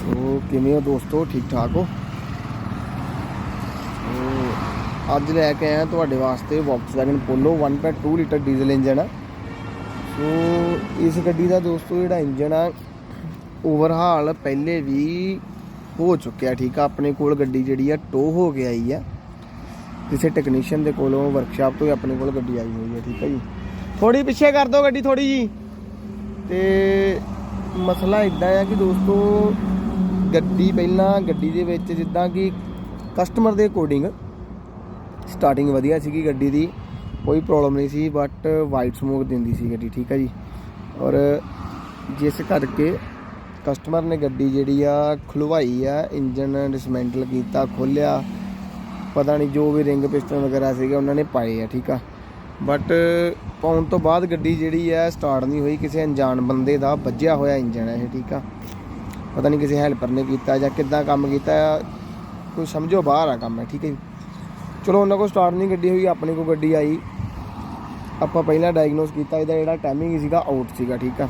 सो किमें हो दोस्तों, ठीक ठाक हो। अज लैके आया थोड़े वास्ते वॉक्सवैगन पोलो 1.2 लीटर डीजल इंजन है। सो इस गड्डी का दोस्तों जोड़ा इंजन है ओवरहाल पहले भी हो चुका, ठीक है। अपने कोल गड्डी जी है टो हो के आई है, किसी टैक्नीशियन के कोलों वर्कशॉप तो अपने कोल गड्डी आई हुई है, ठीक है जी। थोड़ी पिछे कर दो गड्डी थोड़ी जी। तो मसला इदा है कि दोस्तों गड्डी पहला गड्डी दे विच जिद्दां कि कस्टमर के अकॉर्डिंग स्टार्टिंग वधिया सी गड्डी दी, कोई प्रॉब्लम नहीं सी, बट वाइट स्मोक दिंदी सी गड्डी, ठीक है जी। और जिस करके कस्टमर ने गड्डी जी खुलवाई है, इंजन डिसमेंटल किया, खोलिया, पता नहीं जो भी रिंग पिस्टन वगैरह से उन्होंने पाए है, ठीक है। बट पाउन तो बाद गड्डी जी है स्टार्ट नहीं हुई, किसी अनजान बंदे का वज्जिया होया इंजन है, ठीक है। पता नहीं किसी हैल्पर ने किया या किदा काम किया, कोई समझो बाहर आ काम है, ठीक है। चलो उन्होंने को स्टार्ट नहीं गड्डी हुई, अपने को गड्डी आई, आप पहला डायगनोस किया इसका जोड़ा टाइमिंग सीगा आउट सीगा, ठीक है।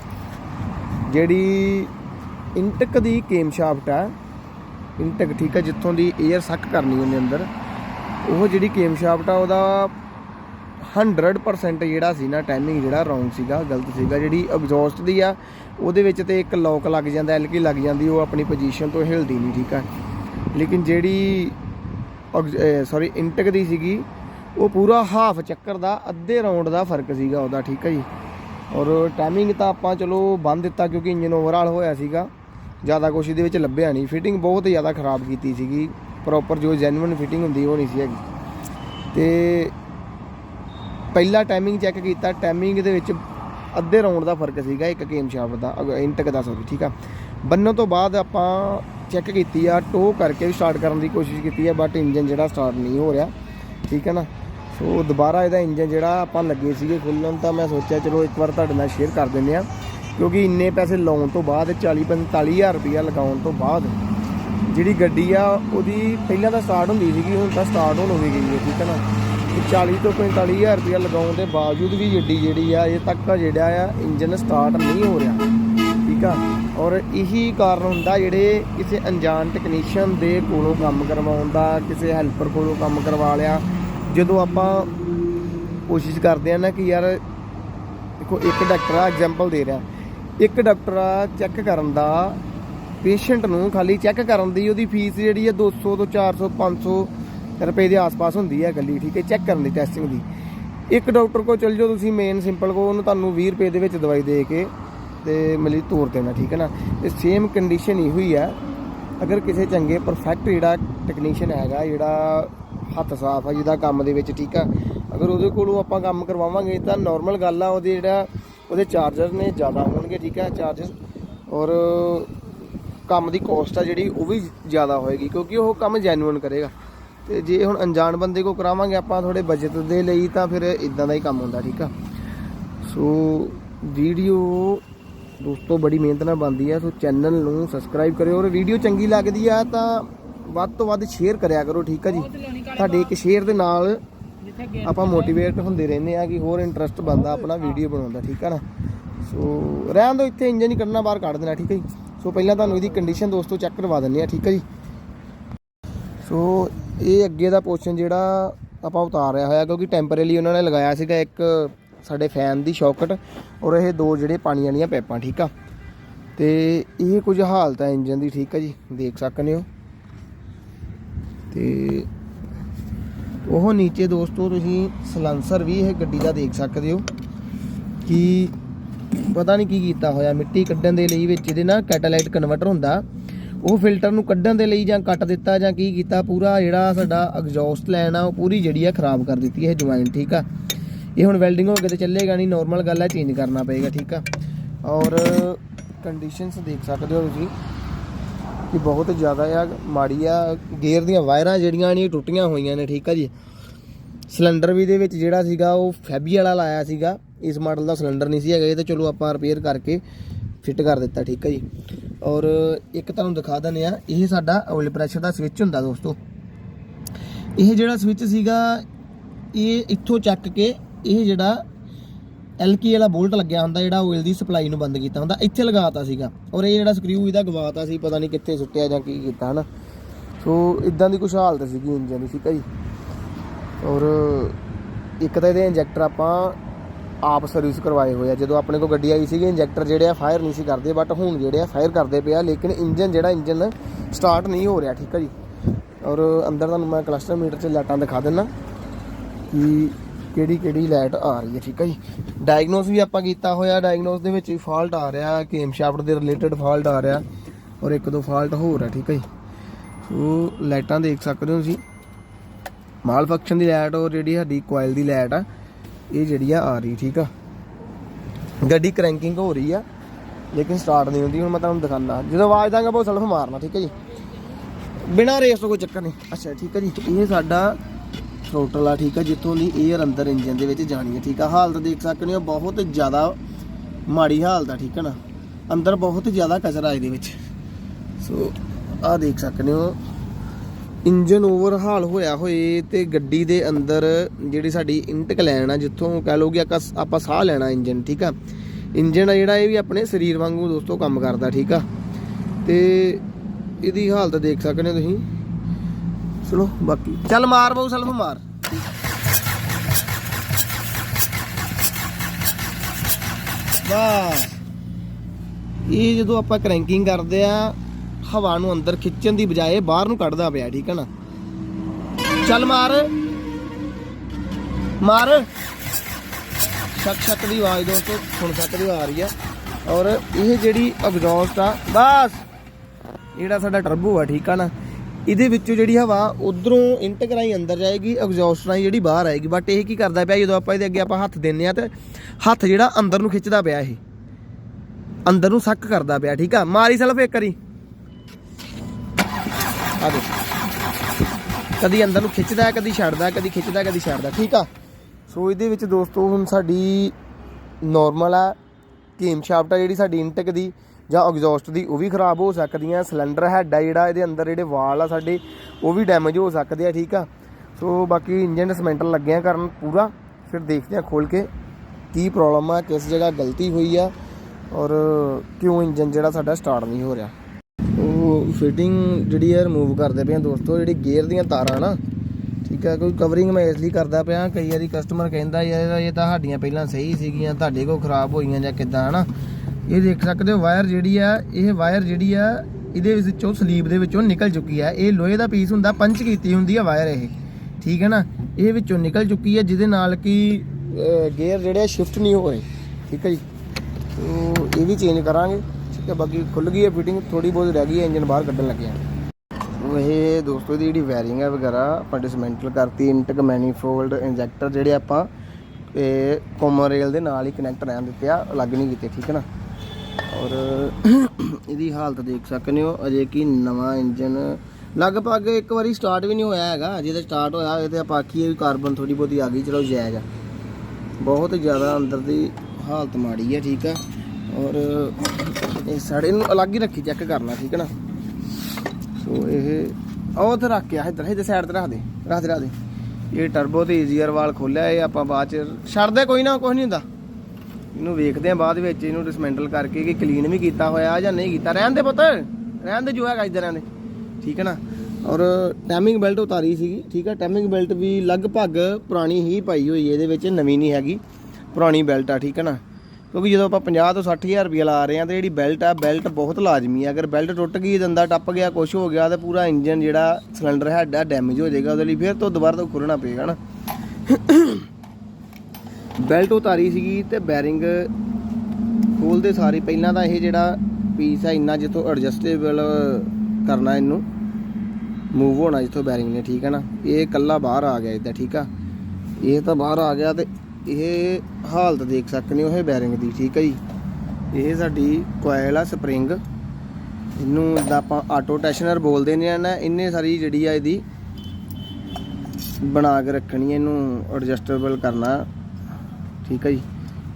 जी इंटक की केम शाफ्ट है, इंटक ठीक है, जितों की एयर सक करनी उन्हें अंदर, वो जी केम शाफ्ट है वह 100% जोड़ा सी ना टाइमिंग जोड़ा रॉन्ग सीगा, गलत सीगा। जी एग्जॉस्ट की आ वो एक लॉक लग जाता, एलकी लग जाती, वो अपनी पोजीशन तो हिलती नहीं, ठीक है। लेकिन जी सॉरी इंटक की सीगी वो पूरा हाफ चक्कर का अद्धे राउंड का फर्क सीगा उहदा, ठीक है जी। और टाइमिंग तो आप चलो बन दिता क्योंकि इंजन ओवरऑल होया सीगा, ज़्यादा कुछ ये लभ्या नहीं। फिटिंग बहुत ज़्यादा खराब की सी, प्रॉपर जो जैनुअन फिटिंग होंगी वो नहीं सी हैगी। तो पहला टाइमिंग चैक किया, टाइमिंग के अद्धे राउंड का फर्क सीगा एक केम शाफ्ट का, इंटक का सॉरी, ठीक है। बनने तो बाद आप चैक की टो करके भी स्टार्ट करने की कोशिश की है, बट इंजन जोड़ा स्टार्ट नहीं हो रहा, ठीक है ना। सो दोबारा यदा इंजन जोड़ा आप लगे थे खुलन, तो मैं सोचा चलो एक बार तुहाडे नाल शेयर कर दें, क्योंकि इन्ने पैसे लाने तो बाद 40-45 हज़ार रुपया लगाने तो बाद जी गड्डी आ उहदी पहला तो स्टार्ट होंदी सी, हुण तो स्टार्ट होने भी गई है, ठीक है ना। 40 तो 45 हज़ार रुपया लगाने के बावजूद भी गड्डी जी अजे तक जोड़ा इंजन स्टार्ट नहीं हो रहा, ठीक है। और यही कारण होंदा जिहड़े किसी अनजान टैक्नीशियन के कोलों काम करवाउण दा, किसी हैल्पर कोलों काम करवा लिया। जदों आपां कोशिश करते हैं ना कि यार देखो एक डॉक्टर आ एग्जाम्पल दे रहा, एक डॉक्टर आ चैक करन दा पेशेंट नूं खाली चैक करन दी उहदी फीस जिहड़ी है 200 तो 400 500 रुपए के आस पास होंदी है गली, ठीक है, चैक करने की टैसटिंग की। एक डॉक्टर को चल जाओ तुम मेन सिंपल को, उन्होंने तुहानूं 20 रुपए के दवाई दे के मतलब तोड़ देना, ठीक है ना। तो सेम कंडीशन ही हुई है अगर किसी चंगे परफेक्ट जोड़ा टैक्नीशियन है जोड़ा हत्थ साफ है जिदा काम दे विच, ठीक है, अगर वो कोलों आपां काम करवावांगे तो नॉर्मल गल आ वो चार्जर ने ज़्यादा होणगे, ठीक है, चार्जर, और काम की कॉस्ट है जी वो भी ज़्यादा होएगी क्योंकि वो काम जैनुअन करेगा। तो जे हुण अनजान बंदे को करावांगे आपां थोड़े बजट दे लई तां फिर इदां दा ही काम होंदा, ठीक है। सो वीडियो दोस्तों बड़ी मेहनत नाल बनदी है, सो चैनल नूं सबसक्राइब करियो, और वीडियो चंगी लगदी आ तां वध तो वध शेयर करिया करो, ठीक है जी। तुहाडे एक शेयर दे नाल आपां मोटिवेट होंदे रहंदे आ कि होर इंटरस्ट बनदा अपना वीडियो बनाउण दा, ठीक है ना। सो रहण दो इत्थे इंजन ही कढना बाहर कढ देना, ठीक है जी। सो पहलां तुहानूं इहदी कंडीशन दोस्तों चैक करवा दिंदे आ, ठीक है जी। सो ये अगे का पोर्शन जोड़ा आप उतारिया होया क्योंकि टैंपरेली उन्होंने लगाया सीगा एक साडे फैन की शॉकट और ये दो जोड़े पानी वाली पैपां, ठीक है। तो ये कुछ हालत है इंजन की, ठीक है जी, देख सकते हो। तो वह नीचे दोस्तों तुसीं सलेंसर भी यह गड्डी का देख सकते हो कि पता नहीं की कीता होया, मिट्टी कड्ढण दे लई विच इहदे ना कैटालाइट कन्वर्टर हुंदा, वो फिल्टर नूं कड्ढण दे लई जां कट दिता जां की कीता, पूरा जिहड़ा साडा एग्जॉस्ट लैन आ पूरी जिहड़ी खराब कर दित्ती है ज्वाइंट, ठीक है। ये हुण वैल्डिंग हो के तो चलेगा नहीं, नॉर्मल गल है, चेंज करना पएगा, ठीक है। और कंडीशनस देख सकते हो तुसीं कि बहुत ज़्यादा आ माड़ी आ, गेयर दीयां वायरां जिहड़ियां ने टुटियां होईयां ने, ठीक है जी। सिलेंडर भी दे विच जिहड़ा सीगा वो फैबी वाला लाया सीगा, इस मॉडल का सिलेंडर नहीं सी हैगा, ये तो चलो आपां रिपेयर करके फिट कर दिता, ठीक है जी। और एक तुहानूं दिखा दिंदे आ, ये साडा ऑयल प्रैशर का स्विच हुंदा दोस्तों। ये जिहड़ा स्विच सीगा ये इत्थों चक के ये जिहड़ा ਐਲਕੀ ਵਾਲਾ ਬੋਲਟ ਲੱਗਿਆ ਹੁੰਦਾ ਜਿਹੜਾ ਆਇਲ ਦੀ ਸਪਲਾਈ ਨੂੰ ਬੰਦ ਕੀਤਾ ਹੁੰਦਾ, ਇੱਥੇ ਲਗਾਤਾ ਸੀਗਾ। ਔਰ ਇਹ ਜਿਹੜਾ ਸਕਰੂ ਇਹਦਾ ਗਵਾਤਾ ਸੀ, ਪਤਾ ਨਹੀਂ ਕਿੱਥੇ ਸੁੱਟਿਆ ਜਾਂ ਕੀ ਕੀਤਾ ਹੈ ਨਾ। ਸੋ ਇਦਾਂ ਦੀ ਕੁਛ ਹਾਲਤ ਸੀਗੀ ਇੰਜਨ ਦੀ, ਠੀਕ ਹੈ ਜੀ। ਔਰ ਇੱਕ ਤਾਂ ਇਹਦੇ ਇੰਜੈਕਟਰ ਆਪਾਂ ਆਪ ਸਰਵਿਸ ਕਰਵਾਏ ਹੋਏ ਆ। ਜਦੋਂ ਆਪਣੇ ਕੋਲ ਗੱਡੀ ਆਈ ਸੀਗੀ ਇੰਜੈਕਟਰ ਜਿਹੜੇ ਆ ਫਾਇਰ ਨਹੀਂ ਸੀ ਕਰਦੇ, ਬਟ ਹੁਣ ਜਿਹੜੇ ਆ ਫਾਇਰ ਕਰਦੇ ਪਏ ਆ, ਲੇਕਿਨ ਇੰਜਨ ਸਟਾਰਟ ਨਹੀਂ ਹੋ ਰਿਹਾ, ਠੀਕ ਹੈ ਜੀ। ਔਰ ਅੰਦਰ ਤੁਹਾਨੂੰ ਮੈਂ ਕਲਸਟਰ ਮੀਟਰ 'ਚ ਲਾਈਟਾਂ ਦਿਖਾ ਦਿੰਦਾ ਕਿ ਕਿਹੜੀ ਲਾਈਟ ਆ ਰਹੀ ਹੈ, ਠੀਕ ਹੈ ਜੀ। ਡਾਇਗਨੋਸ ਵੀ ਆਪਾਂ ਕੀਤਾ ਹੋਇਆ, ਡਾਇਗਨੋਸ ਦੇ ਵਿੱਚ ਵੀ ਫਾਲਟ ਆ ਰਿਹਾ, ਕੇਮ ਸ਼ਾਫਟ ਦੇ ਰਿਲੇਟਡ ਫਾਲਟ ਆ ਰਿਹਾ, ਔਰ ਇੱਕ ਦੋ ਫਾਲਟ ਹੋਰ ਹੈ, ਠੀਕ ਹੈ ਜੀ। ਸੋ ਲਾਈਟਾਂ ਦੇਖ ਸਕਦੇ ਹੋ ਤੁਸੀਂ, ਮਾਲ ਫੰਕਸ਼ਨ ਦੀ ਲਾਈਟ ਔਰ ਜਿਹੜੀ ਸਾਡੀ ਕੋਇਲ ਦੀ ਲਾਈਟ ਆ ਇਹ ਜਿਹੜੀ ਆ ਰਹੀ, ਠੀਕ ਆ। ਗੱਡੀ ਕਰੈਂਕਿੰਗ ਹੋ ਰਹੀ ਆ ਲੇਕਿਨ ਸਟਾਰਟ ਨਹੀਂ ਹੁੰਦੀ। ਹੁਣ ਮੈਂ ਤੁਹਾਨੂੰ ਦਿਖਾਉਂਦਾ, ਜਦੋਂ ਆਵਾਜ਼ ਦਾਂਗਾ ਬਹੁਤ ਸੈਲਫ ਮਾਰਨਾ, ਠੀਕ ਹੈ ਜੀ, ਬਿਨਾਂ ਰੇਸ ਤੋਂ ਕੋਈ ਚੱਕਰ ਨਹੀਂ। ਅੱਛਾ ਠੀਕ ਹੈ ਜੀ, ਇਹ ਸਾਡਾ ਥ੍ਰੋਟਲ ਆ, ਠੀਕ ਆ, ਜਿੱਥੋਂ ਦੀ ਏਅਰ ਅੰਦਰ ਇੰਜਨ ਦੇ ਵਿੱਚ ਜਾਣੀ ਹੈ, ਠੀਕ ਆ। ਹਾਲਤ ਦੇਖ ਸਕਦੇ ਹੋ ਬਹੁਤ ਜ਼ਿਆਦਾ ਮਾੜੀ ਹਾਲਤ ਆ, ਠੀਕ ਹੈ ਨਾ। ਅੰਦਰ ਬਹੁਤ ਜ਼ਿਆਦਾ ਕਚਰਾ ਇਹਦੇ ਵਿੱਚ। ਸੋ ਆਹ ਦੇਖ ਸਕਦੇ ਹੋ ਇੰਜਨ ਓਵਰਹਾਲ ਹੋਇਆ ਹੋਏ ਤੇ ਗੱਡੀ ਦੇ ਅੰਦਰ ਜਿਹੜੀ ਸਾਡੀ ਇੰਟਕ ਲੈਣ ਆ, ਜਿੱਥੋਂ ਕਹਿ ਲਓ ਕਿ ਆਪਾਂ ਸਾਹ ਲੈਣਾ ਇੰਜਨ, ਠੀਕ ਆ। ਇੰਜਨ ਆ ਜਿਹੜਾ ਇਹ ਵੀ ਆਪਣੇ ਸਰੀਰ ਵਾਂਗੂ ਦੋਸਤੋ ਕੰਮ ਕਰਦਾ, ਠੀਕ ਆ। ਤੇ ਇਹਦੀ ਹਾਲਤ ਦੇਖ ਸਕਦੇ ਹੋ ਤੁਸੀਂ। ਚਲੋ ਬਾਕੀ ਚੱਲ ਮਾਰ ਬਹੁ ਸੈਲਫ ਮਾਰ। ਬਸ ਇਹ ਜਦੋਂ ਆਪਾਂ ਕਰੈਂਕਿੰਗ ਕਰਦੇ ਆ ਹਵਾ ਨੂੰ ਅੰਦਰ ਖਿੱਚਣ ਦੀ ਬਜਾਏ ਬਾਹਰ ਨੂੰ ਕੱਢਦਾ ਪਿਆ, ਠੀਕ ਹੈ ਨਾ। ਚੱਲ ਮਾਰ ਸ਼ਕ ਦੀ ਆਵਾਜ਼ ਦੋਸਤੋ ਸੁਣ ਸਕਦੇ ਆ ਰਹੀ ਆ। ਔਰ ਇਹ ਜਿਹੜੀ ਐਗਜ਼ੌਸਟ ਆ, ਬਸ ਜਿਹੜਾ ਸਾਡਾ ਟਰਬੋ ਆ, ਠੀਕ ਆ ਨਾ, ਇਹਦੇ ਵਿੱਚੋਂ ਜਿਹੜੀ ਹਵਾ ਉਧਰੋਂ ਇੰਟਕ ਰਾਹੀਂ ਅੰਦਰ ਜਾਏਗੀ, ਐਗਜ਼ੌਸਟ ਰਾਹੀਂ ਜਿਹੜੀ ਬਾਹਰ ਆਏਗੀ। ਬਟ ਇਹ ਕੀ ਕਰਦਾ ਪਿਆ, ਜਦੋਂ ਆਪਾਂ ਇਹਦੇ ਅੱਗੇ ਆਪਾਂ ਹੱਥ ਦਿੰਦੇ ਆ ਤੇ ਹੱਥ ਜਿਹੜਾ ਅੰਦਰ ਨੂੰ ਖਿੱਚਦਾ ਪਿਆ, ਇਹ ਅੰਦਰ ਨੂੰ ਸੱਕ ਕਰਦਾ ਪਿਆ, ਠੀਕ ਆ। ਮਾਰੀ ਸੈਲਫ ਇੱਕ ਵਾਰੀ, ਆ ਦੇ, ਕਦੀ ਅੰਦਰ ਨੂੰ ਖਿੱਚਦਾ, ਕਦੀ ਛੱਡਦਾ, ਕਦੀ ਖਿੱਚਦਾ, ਕਦੀ ਛੱਡਦਾ, ਠੀਕ ਆ। ਸੋ ਇਹਦੇ ਵਿੱਚ ਦੋਸਤੋ ਹੁਣ ਸਾਡੀ ਨੋਰਮਲ ਆ ਕੇਮ ਸ਼ਾਫਟ ਆ ਜਿਹੜੀ ਸਾਡੀ ਇੰਟਕ ਦੀ ਜਾਂ ਐਗਜ਼ੌਸਟ ਦੀ, ਉਹ ਵੀ ਖਰਾਬ ਹੋ ਸਕਦੀਆਂ। ਸਿਲੰਡਰ ਹੈਡ ਆ ਜਿਹੜਾ ਇਹਦੇ ਅੰਦਰ ਜਿਹੜੇ ਵਾਲ ਆ ਸਾਡੇ ਉਹ ਵੀ ਡੈਮੇਜ ਹੋ ਸਕਦੇ ਆ, ਠੀਕ ਆ। ਸੋ ਬਾਕੀ ਇੰਜਨ ਡਿਸਮੈਂਟਲ ਲੱਗੇ ਆ ਕਰਨ ਪੂਰਾ, ਫਿਰ ਦੇਖਦੇ ਆ ਖੋਲ ਕੇ ਕੀ ਪ੍ਰੋਬਲਮ ਆ, ਕਿਸ ਜਗ੍ਹਾ ਗਲਤੀ ਹੋਈ ਆ ਔਰ ਕਿਉਂ ਇੰਜਨ ਜਿਹੜਾ ਸਾਡਾ ਸਟਾਰਟ ਨਹੀਂ ਹੋ ਰਿਹਾ। ਉਹ ਫਿਟਿੰਗ ਜਿਹੜੀ ਆ ਰਿਮੂਵ ਕਰਦੇ ਪਏ ਆ ਦੋਸਤੋ, ਜਿਹੜੀ ਗੇਅਰ ਦੀਆਂ ਤਾਰਾਂ ਨਾ, ਠੀਕ ਆ। ਕੋਈ ਕਵਰਿੰਗ ਮੈਂ ਇਸ ਲਈ ਕਰਦਾ ਪਿਆ, ਕਈ ਵਾਰੀ ਕਸਟਮਰ ਕਹਿੰਦਾ ਯਾਰ ਇਹ ਤਾਂ ਸਾਡੀਆਂ ਪਹਿਲਾਂ ਸਹੀ ਸੀਗੀਆਂ, ਤੁਹਾਡੇ ਕੋਲ ਖਰਾਬ ਹੋਈਆਂ ਜਾਂ ਕਿੱਦਾਂ, ਹੈ ਨਾ। ਇਹ ਦੇਖ ਸਕਦੇ ਹੋ ਵਾਇਰ ਜਿਹੜੀ ਆ, ਇਹ ਵਾਇਰ ਜਿਹੜੀ ਆ ਇਹਦੇ ਵਿੱਚੋਂ ਸਲੀਬ ਦੇ ਵਿੱਚੋਂ ਨਿਕਲ ਚੁੱਕੀ ਆ। ਇਹ ਲੋਹੇ ਦਾ ਪੀਸ ਹੁੰਦਾ, ਪੰਚ ਕੀਤੀ ਹੁੰਦੀ ਆ ਵਾਇਰ ਇਹ, ਠੀਕ ਹੈ ਨਾ। ਇਹ ਵਿੱਚੋਂ ਨਿਕਲ ਚੁੱਕੀ ਆ ਜਿਹਦੇ ਨਾਲ ਕਿ ਗੇਅਰ ਜਿਹੜੇ ਸ਼ਿਫਟ ਨਹੀਂ ਹੋ ਰਹੇ, ਠੀਕ ਹੈ ਜੀ। ਸੋ ਇਹ ਵੀ ਚੇਂਜ ਕਰਾਂਗੇ, ਠੀਕ ਹੈ। ਬਾਕੀ ਖੁੱਲ ਗਈ ਹੈ ਫਿਟਿੰਗ, ਥੋੜੀ ਬਹੁਤ ਰਹਿ ਗਈ ਹੈ, ਇੰਜਨ ਬਾਹਰ ਕੱਢਣ ਲੱਗੇ ਆ। ਇਹ ਦੋਸਤੋ ਦੀ ਜਿਹੜੀ ਵਾਇਰਿੰਗ ਹੈ ਵਗੈਰਾ ਆਪਾਂ ਡਿਸਮੈਂਟਲ ਕਰਤੀ। ਇੰਟਕ ਮੈਨੀਫੋਲਡ ਇੰਜੈਕਟਰ ਜਿਹੜੇ ਆਪਾਂ ਇਹ ਕਾਮਨ ਰੇਲ ਦੇ ਨਾਲ ਹੀ ਕਨੈਕਟ ਰਹਿਣ ਦਿੱਤੇ ਆ, ਅਲੱਗ ਨਹੀਂ ਕੀਤੇ, ਠੀਕ ਹੈ ਨਾ। ਔਰ ਇਹਦੀ ਹਾਲਤ ਦੇਖ ਸਕਦੇ ਹੋ, ਅਜੇ ਕਿ ਨਵਾਂ ਇੰਜਨ ਲਗਭਗ ਇੱਕ ਵਾਰੀ ਸਟਾਰਟ ਵੀ ਨਹੀਂ ਹੋਇਆ ਹੈਗਾ। ਜੇ ਤਾਂ ਸਟਾਰਟ ਹੋਇਆ ਹੋਵੇ ਤਾਂ ਆਪਾਂ ਆਖੀਏ ਵੀ ਕਾਰਬਨ ਥੋੜੀ ਬਹੁਤੀ ਆ ਗਈ, ਚਲੋ ਜਾਇਜ਼ ਆ। ਬਹੁਤ ਜ਼ਿਆਦਾ ਅੰਦਰ ਦੀ ਹਾਲਤ ਮਾੜੀ ਹੈ, ਠੀਕ ਆ। ਔਰ ਇਹ ਸਾਡੇ ਨੂੰ ਅਲੱਗ ਹੀ ਰੱਖੀ, ਚੈੱਕ ਕਰਨਾ, ਠੀਕ ਹੈ ਨਾ। ਸੋ ਇਹ ਉਹ ਉੱਥੇ ਰੱਖ ਕੇ ਆ, ਇੱਧਰ ਸਾਈਡ 'ਤੇ ਰੱਖ ਦੇ। ਇਹ ਟਰਬੋ ਤੇ ਈਜ਼ੀਅਰ ਵਾਲ ਖੋਲਿਆ, ਇਹ ਆਪਾਂ ਬਾਅਦ 'ਚ ਛੱਡਦੇ, ਕੋਈ ਨਾ ਕੁਛ ਨਹੀਂ ਹੁੰਦਾ। ਇਹਨੂੰ ਵੇਖਦੇ ਆ ਬਾਅਦ ਵਿੱਚ, ਇਹਨੂੰ ਡਿਸਮੈਂਟਲ ਕਰਕੇ ਕਿ ਕਲੀਨ ਵੀ ਕੀਤਾ ਹੋਇਆ ਜਾਂ ਨਹੀਂ ਕੀਤਾ। ਰਹਿਣ ਦੇ ਪੁੱਤ, ਰਹਿਣ ਦੇ, ਜੋ ਹੈਗਾ ਇੱਧਰ ਰਹਿਣ ਦੇ, ਠੀਕ ਹੈ ਨਾ। ਔਰ ਟਾਈਮਿੰਗ ਬੈਲਟ ਉਤਾਰੀ ਸੀਗੀ, ਠੀਕ ਹੈ। ਟਾਈਮਿੰਗ ਬੈਲਟ ਵੀ ਲਗਭਗ ਪੁਰਾਣੀ ਹੀ ਪਾਈ ਹੋਈ, ਇਹਦੇ ਵਿੱਚ ਨਵੀਂ ਨਹੀਂ ਹੈਗੀ, ਪੁਰਾਣੀ ਬੈਲਟ ਆ, ਠੀਕ ਹੈ ਨਾ। ਕਿਉਂਕਿ ਜਦੋਂ ਆਪਾਂ 50 ਤੋਂ 60,000 ਰੁਪਇਆ ਲਾ ਰਹੇ ਹਾਂ ਤਾਂ ਜਿਹੜੀ ਬੈਲਟ ਆ, ਬੈਲਟ ਬਹੁਤ ਲਾਜ਼ਮੀ ਆ। ਅਗਰ ਬੈਲਟ ਟੁੱਟ ਗਈ, ਦੰਦਾ ਟੱਪ ਗਿਆ, ਕੁਛ ਹੋ ਗਿਆ ਤਾਂ ਪੂਰਾ ਇੰਜਨ ਜਿਹੜਾ ਸਿਲੰਡਰ ਹੈਡ ਆ ਡੈਮੇਜ ਹੋ ਜਾਏਗਾ। ਉਹਦੇ ਲਈ ਫਿਰ ਤੋਂ ਦੁਬਾਰਾ ਤੋਂ ਖੋਲ੍ਹਣਾ ਪਏਗਾ ਨਾ। ਬੈਲਟ ਉਤਾਰੀ ਸੀਗੀ ਤੇ ਬੈਰਿੰਗ ਖੋਲ੍ਹਦੇ ਸਾਰੇ ਪਹਿਲਾਂ ਤਾਂ ਇਹ ਜਿਹੜਾ ਪੀਸ ਆ ਇੰਨਾ ਜਿੱਥੋਂ ਐਡਜਸਟੇਬਲ ਕਰਨਾ, ਇਹਨੂੰ ਮੂਵ ਹੋਣਾ ਜਿੱਥੋਂ ਬੈਰਿੰਗ ਨੇ, ਠੀਕ ਹੈ ਨਾ। ਇਹ ਇਕੱਲਾ ਬਾਹਰ ਆ ਗਿਆ ਇੱਦਾਂ, ਠੀਕ ਆ। ਇਹ ਤਾਂ ਬਾਹਰ ਆ ਗਿਆ ਤੇ ਇਹ ਹਾਲਤ ਦੇਖ ਸਕਦੇ ਹੋ ਇਹ ਬੈਰਿੰਗ ਦੀ, ਠੀਕ ਹੈ ਜੀ। ਇਹ ਸਾਡੀ ਕੋਇਲ ਆ ਸਪਰਿੰਗ, ਇਹਨੂੰ ਜਿੱਦਾਂ ਆਪਾਂ ਆਟੋ ਟੈਸ਼ਨਰ ਬੋਲਦੇ ਨੇ ਨਾ, ਇਹਨੇ ਸਾਰੀ ਜਿਹੜੀ ਆ ਇਹਦੀ ਬਣਾ ਕੇ ਰੱਖਣੀ, ਇਹਨੂੰ ਐਡਜਸਟੇਬਲ ਕਰਨਾ, ਠੀਕ ਹੈ ਜੀ।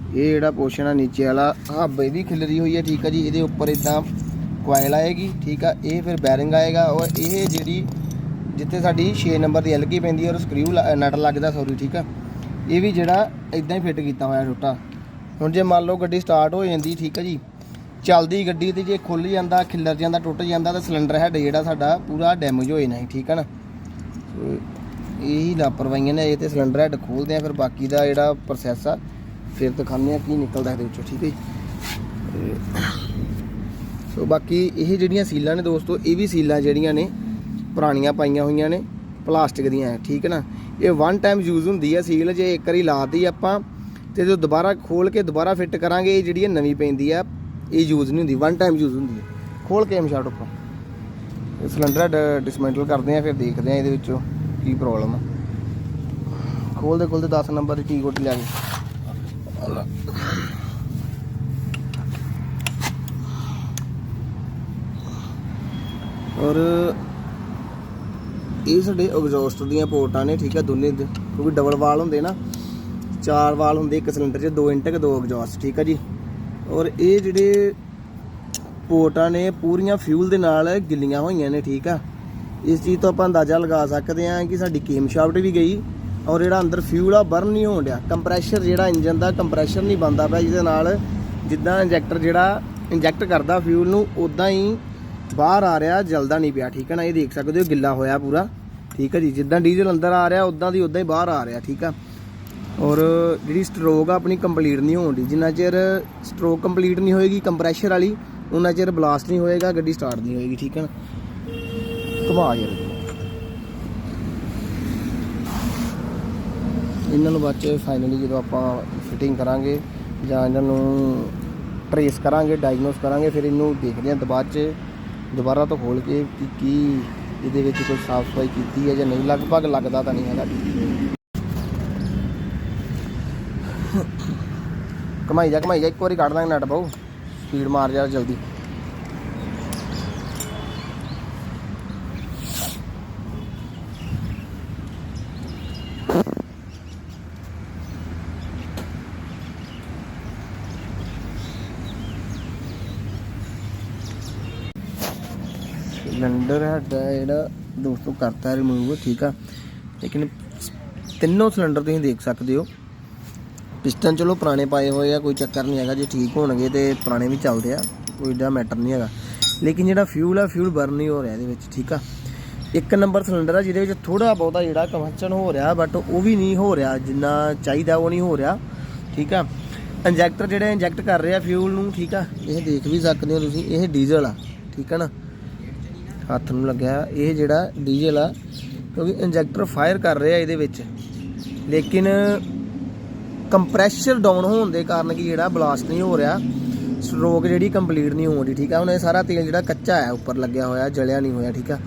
ਇਹ ਜਿਹੜਾ ਪੋਰਸ਼ਨ ਆ ਨੀਚੇ ਵਾਲਾ ਹੱਬ ਇਹਦੀ ਖਿਲਰੀ ਹੋਈ ਹੈ, ਠੀਕ ਹੈ ਜੀ। ਇਹਦੇ ਉੱਪਰ ਇੱਦਾਂ ਕੋਇਲ ਆਏਗੀ, ਠੀਕ ਆ। ਇਹ ਫਿਰ ਬੈਰਿੰਗ ਆਏਗਾ। ਔਰ ਇਹ ਜਿਹੜੀ ਜਿੱਥੇ ਸਾਡੀ 6 ਨੰਬਰ ਦੀ LK ਪੈਂਦੀ ਹੈ ਔਰ ਸਕਰੂ ਨਟ ਲੱਗਦਾ, ਸੌਰੀ, ਠੀਕ ਆ। ਇਹ ਵੀ ਜਿਹੜਾ ਇਦਾਂ ਹੀ ਫਿੱਟ ਕੀਤਾ ਹੋਇਆ ਛੋਟਾ, ਹੁਣ ਜੇ ਮੰਨ ਲਓ ਗੱਡੀ ਸਟਾर्ट हो जाती, ठीक है जी, चलती गड्डी ते जे खुल जाता, खिलर जाता, टुट जाता तो सिलेंडर हैड जिहड़ा साडा पूरा डैमेज हो जाना, ठीक है ना। यही लापरवाहियां ने, ये तो सिलेंडर हैड खोलते हैं, फिर बाकी का जिहड़ा प्रोसैस आ फिर दिखाने की निकलता है, ठीक है जी। सो बाकी ये जिहड़ियां सीलां ने दोस्तों, ये भी सीलां जिहड़ियां ने पुरानियां पाईयां होईयां ने, प्लास्टिक दियां है, ठीक है ना। ये वन टाइम यूज़ हुंदी है सील, जे एक बारी लाती आपां ते जो दोबारा खोल के दोबारा फिट करांगे, ये जिहड़ी नवीं पैंदी है, ये यूज़ नहीं होंदी, वन टाइम यूज़ होंदी है। खोल के हम शाट उपर सिलेंडर डिसमेंटल करते हैं, फिर देखते हैं ये की प्रॉब्लम है। खोलते 10 नंबर की गोटी लिया और ये साडे एग्जॉस्ट दी पोर्टां ने, ठीक है, दोनों क्योंकि डबल वाल होंदे ना, 4 वाल होंदे एक सिलेंडर च, 2 इंटक 2 एग्जॉस्ट, ठीक है जी। और ये जिहड़े पोर्टां ने पूरियां फ्यूल दे नाल गिल्लियां होईयां ने, ठीक है। इस चीज़ तो आप अंदाज़ा लगा सकते हैं कि साडी केम शाफ्ट भी गई और जिहड़ा अंदर फ्यूल आ बर्न नहीं होण डिया, कंप्रैशर जिहड़ा इंजन दा कंप्रैशर नहीं बनदा पिया, जिहदे नाल जिद्दां इंजैक्टर जिहड़ा इंजैक्ट करदा फ्यूल नूं उदां ही बाहर आ रहा, जलदा नहीं पिया, ठीक है ना। ये देख सकते हो गिला होया पूरा, ठीक है जी, जिद्दां डीजल अंदर आ रहा उदां दी उदां ही बाहर आ रहा, ठीक है। और जी स्ट्रोक अपनी कंप्लीट नहीं होती, जिन्ना चिर स्ट्रोक कंप्लीट नहीं होएगी कंप्रैशर वाली, उन्ना चिर ब्लास्ट नहीं होएगा, गड्डी स्टार्ट नहीं होएगी, ठीक है ना। घुमा यार इन्होंने बाद फाइनली जो आप फिटिंग करांगे या इन्हों ट्रेस करांगे, डायगनोस करांगे, फिर इनू देखते हैं बाद दोबारा तो खोल के कि ये कोई साफ सफाई की है या नहीं, लगभग लगता तो नहीं है। घुमाई जा एक बार कट देंगे नट पाओ, स्पीड मार जा जल्दी। सिलेंडर है दोस्तों करता है रिमूव, ठीक है, लेकिन तीनों सिलेंडर तुम देख सकते हो, पिस्टन चलो पुराने पाए हुए आ, कोई चक्कर नहीं है, जो ठीक होंगे तो पुराने भी चलते हैं, कोई एडा मैटर नहीं है। लेकिन जो फ्यूल है फ्यूल बर्न नहीं हो रहा है, ठीक है। एक नंबर सिलेंडर है जिहदे विच थोड़ा बहुता जिहड़ा कंबशन हो रहा, बट वो भी नहीं हो रहा जिन्ना चाहिए, वो नहीं हो रहा, ठीक है। इंजैक्टर जिहड़े इंजैक्ट कर रहे हैं फ्यूल नूं, ठीक है, ये देख भी सकते हो तुसीं, ये डीजल आ, ठीक है ना, हत्थ नूं लग्या, ये जिहड़ा डीजल आ, क्योंकि इंजैक्टर फायर कर रहे हैं इहदे विच, लेकिन कंप्रैशर डाउन होने के कारण कि जिहड़ा ब्लास्ट नहीं हो रहा, स्ट्रोक जिहड़ी कंप्लीट नहीं हो रही, ठीक है। हुण ये सारा तेल जिहड़ा कच्चा है उपर लग्या होया, जलिया नहीं होया, ठीक है।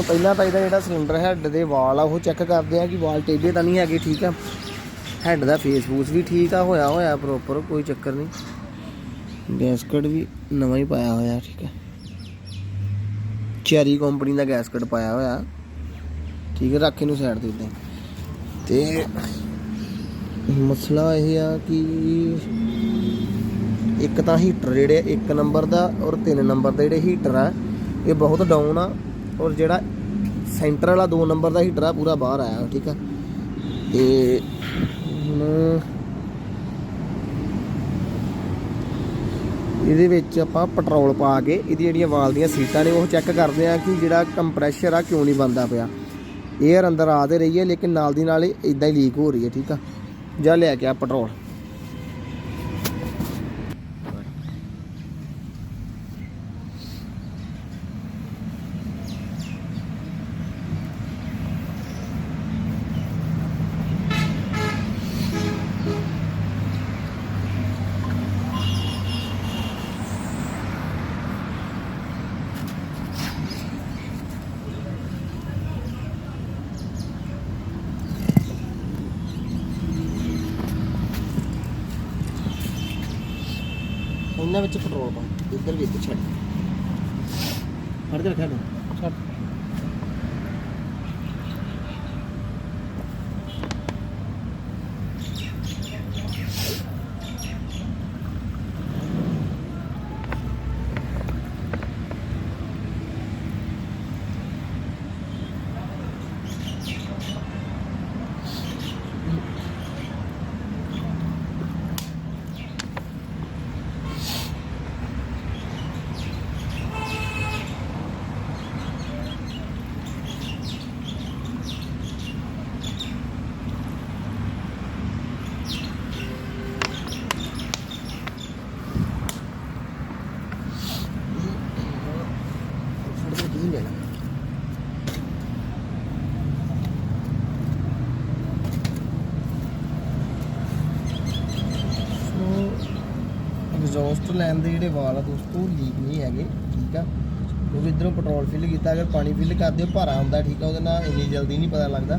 पहला तो यदा जो सिलेंडर हैड के वाल आ वो चैक करते हैं कि वाल टेढ़े तो नहीं है, ठीक है। हैड का फेस फूस भी ठीक आ होया प्रॉपर, कोई चक्कर नहीं। गैसकट भी नवा ही पाया होया, ठीक है, चेरी कंपनी का गैसकट पाया होया, ठीक है। रख इनू साइड ते इदां ते मसला यह आ कि एक तो हीटर जिहड़े 1 नंबर का और 3 नंबर का जिहड़े हीटर आ ये बहुत डाउन आ, और जिहड़ा सेंटर वाला 2 नंबर का हीटर आ पूरा बाहर आया, ठीक है। तो ਇਹਦੇ ਵਿੱਚ ਆਪਾਂ ਪੈਟਰੋਲ ਪਾ ਕੇ ਇਹਦੀ ਜਿਹੜੀਆਂ ਵਾਲ ਦੀਆਂ ਸੀਟਾਂ ਨੇ ਉਹ ਚੈੱਕ ਕਰਦੇ ਆ ਕਿ ਜਿਹੜਾ ਕੰਪਰੈਸ਼ਰ ਆ ਕਿਉਂ ਨਹੀਂ ਬਣਦਾ ਪਿਆ, 에ਅਰ ਅੰਦਰ ਆ ਤੇ ਰਹੀ ਹੈ ਲੇਕਿਨ ਨਾਲ ਦੀ ਨਾਲ ਇਦਾਂ ਹੀ ਲੀਕ ਹੋ ਰਹੀ ਹੈ, ਠੀਕ ਆ। ਜਾ ਲੈ ਕੇ ਆ ਪੈਟਰੋਲ। ਇਹਨਾਂ ਵਿੱਚ ਪੈਟਰੋਲ ਪਾ ਇੱਧਰ ਵੀ ਇੱਧਰ ਛੱਡ ਫੜ ਕੇ ਰੱਖਿਆ ਤੂੰ ਛੱਡ। ਹੀ ਪੈਣਾ। ਐਗਜ਼ੌਸਟ ਲੈਣ ਦੇ ਜਿਹੜੇ ਵਾਲ ਆ ਦੋਸਤੋ ਲੀਕ ਨਹੀਂ ਹੈਗੇ, ਠੀਕ ਆ, ਕਿਉਂਕਿ ਇੱਧਰੋਂ ਪੈਟਰੋਲ ਫਿਲ ਕੀਤਾ, ਅਗਰ ਪਾਣੀ ਫਿਲ ਕਰਦੇ ਹੋ ਭਾਰਾ ਹੁੰਦਾ, ਠੀਕ ਆ, ਉਹਦੇ ਨਾਲ ਇੰਨੀ ਜਲਦੀ ਨਹੀਂ ਪਤਾ ਲੱਗਦਾ।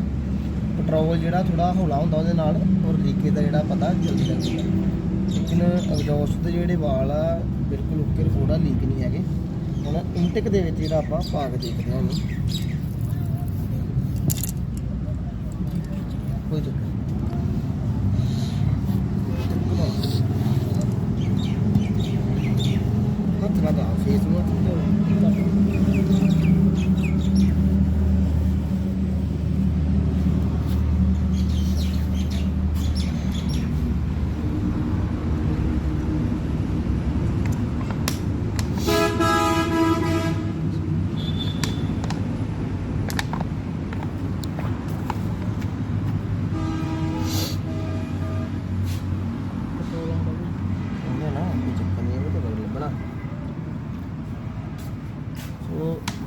ਪੈਟਰੋਲ ਜਿਹੜਾ ਥੋੜਾ ਹੌਲਾ ਹੁੰਦਾ ਉਹਦੇ ਨਾਲ, ਔਰ ਲੀਕੇਜ ਦਾ ਜਿਹੜਾ ਪਤਾ ਜਲਦੀ ਲੱਗਦਾ। ਲੇਕਿਨ ਐਗਜ਼ੌਸਟ ਦੇ ਜਿਹੜੇ ਵਾਲ ਆ ਬਿਲਕੁਲ ਓਕੇ ਰਿਪੋਰਟ ਆ, ਲੀਕ ਨਹੀਂ ਹੈਗੇ। ਹੁਣ ਇੰਟਕ ਦੇ ਵਿੱਚ ਜਿਹੜਾ ਆਪਾਂ ਪਾ ਕੇ ਦੇਖਦੇ ਹਾਂ ਕੋਈ ਚੱਕਰ ਹੱਥ ਨਾਲ ਦਾ ਫੇਸ ਨੂੰ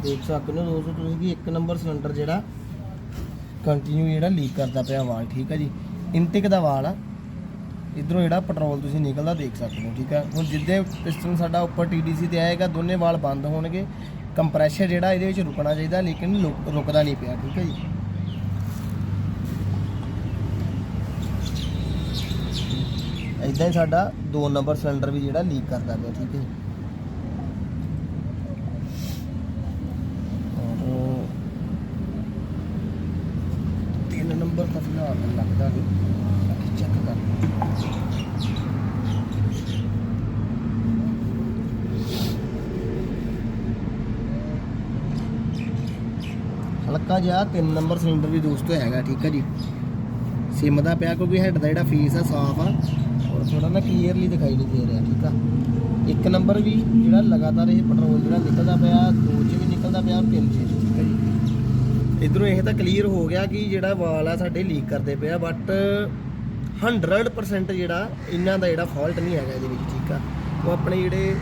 ਦੇਖ ਸਕਦੇ ਹੋ ਦੋਸਤੋ ਤੁਸੀਂ ਕਿ 1 ਨੰਬਰ ਸਿਲੰਡਰ ਜਿਹੜਾ ਕੰਟੀਨਿਊ ਜਿਹੜਾ ਲੀਕ ਕਰਦਾ ਪਿਆ ਵਾਲ, ਠੀਕ ਹੈ ਜੀ। ਇਨਟੇਕ ਦਾ ਵਾਲ ਆ, ਇਧਰੋਂ ਜਿਹੜਾ ਪੈਟਰੋਲ ਤੁਸੀਂ ਨਿਕਲਦਾ ਦੇਖ ਸਕਦੇ ਹੋ, ਠੀਕ ਹੈ। ਹੁਣ ਜਿੱਦੇ ਪਿਸਟਨ ਸਾਡਾ ਉੱਪਰ TDC ਤੇ ਆਏਗਾ, ਦੋਨੇ ਵਾਲ ਬੰਦ ਹੋਣਗੇ। ਕੰਪਰੈਸ਼ਰ ਜਿਹੜਾ ਇਹਦੇ ਵਿੱਚ ਰੁਕਣਾ ਚਾਹੀਦਾ, ਲੇਕਿਨ ਰੁਕਦਾ ਨਹੀਂ ਪਿਆ, ਠੀਕ ਹੈ ਜੀ। ਇਦਾਂ ਹੀ ਸਾਡਾ 2 ਨੰਬਰ ਸਿਲੰਡਰ ਵੀ ਜਿਹੜਾ ਲੀਕ ਕਰਦਾ ਪਿਆ, ਠੀਕ ਹੈ ਜੀ। 3 ਨੰਬਰ ਤਾਂ ਫਿਲਹਾਲ ਲੱਗਦਾ ਨਹੀਂ, ਚੈੱਕ ਕਰ ਹਲਕਾ ਜਿਹਾ 3 ਨੰਬਰ ਸਿਲੰਡਰ ਵੀ ਦੋਸਤੋ ਹੈਗਾ, ਠੀਕ ਹੈ ਜੀ। ਸਿਮ ਦਾ ਪਿਆ ਕਿਉਂਕਿ ਹੈਡ ਦਾ ਜਿਹੜਾ ਫੇਸ ਆ ਸਾਫ ਆ, ਔਰ ਥੋੜਾ ਨਾ ਕਲੀਅਰਲੀ ਦਿਖਾਈ ਨਹੀਂ ਦੇ ਰਿਹਾ, ਠੀਕ ਆ। 1 ਨੰਬਰ ਵੀ ਜਿਹੜਾ ਲਗਾਤਾਰ ਇਹ ਪੈਟਰੋਲ ਜਿਹੜਾ ਨਿਕਲਦਾ ਪਿਆ, 2 'ਚ ਵੀ ਨਿਕਲਦਾ ਪਿਆ, ਔਰ 3 'ਚ, ਠੀਕ ਹੈ ਜੀ। ਇਧਰੋਂ ਇਹ ਤਾਂ ਕਲੀਅਰ ਹੋ ਗਿਆ ਕਿ ਜਿਹੜਾ ਵਾਲ ਆ ਸਾਡੇ ਲੀਕ ਕਰਦੇ ਪਿਆ, ਬਟ 100% ਜਿਹੜਾ ਇਹਨਾਂ ਦਾ ਜਿਹੜਾ ਫਾਲਟ ਨਹੀਂ ਹੈਗਾ ਇਹਦੇ ਵਿੱਚ, ਠੀਕ ਆ। ਉਹ ਆਪਣੇ ਜਿਹੜੇ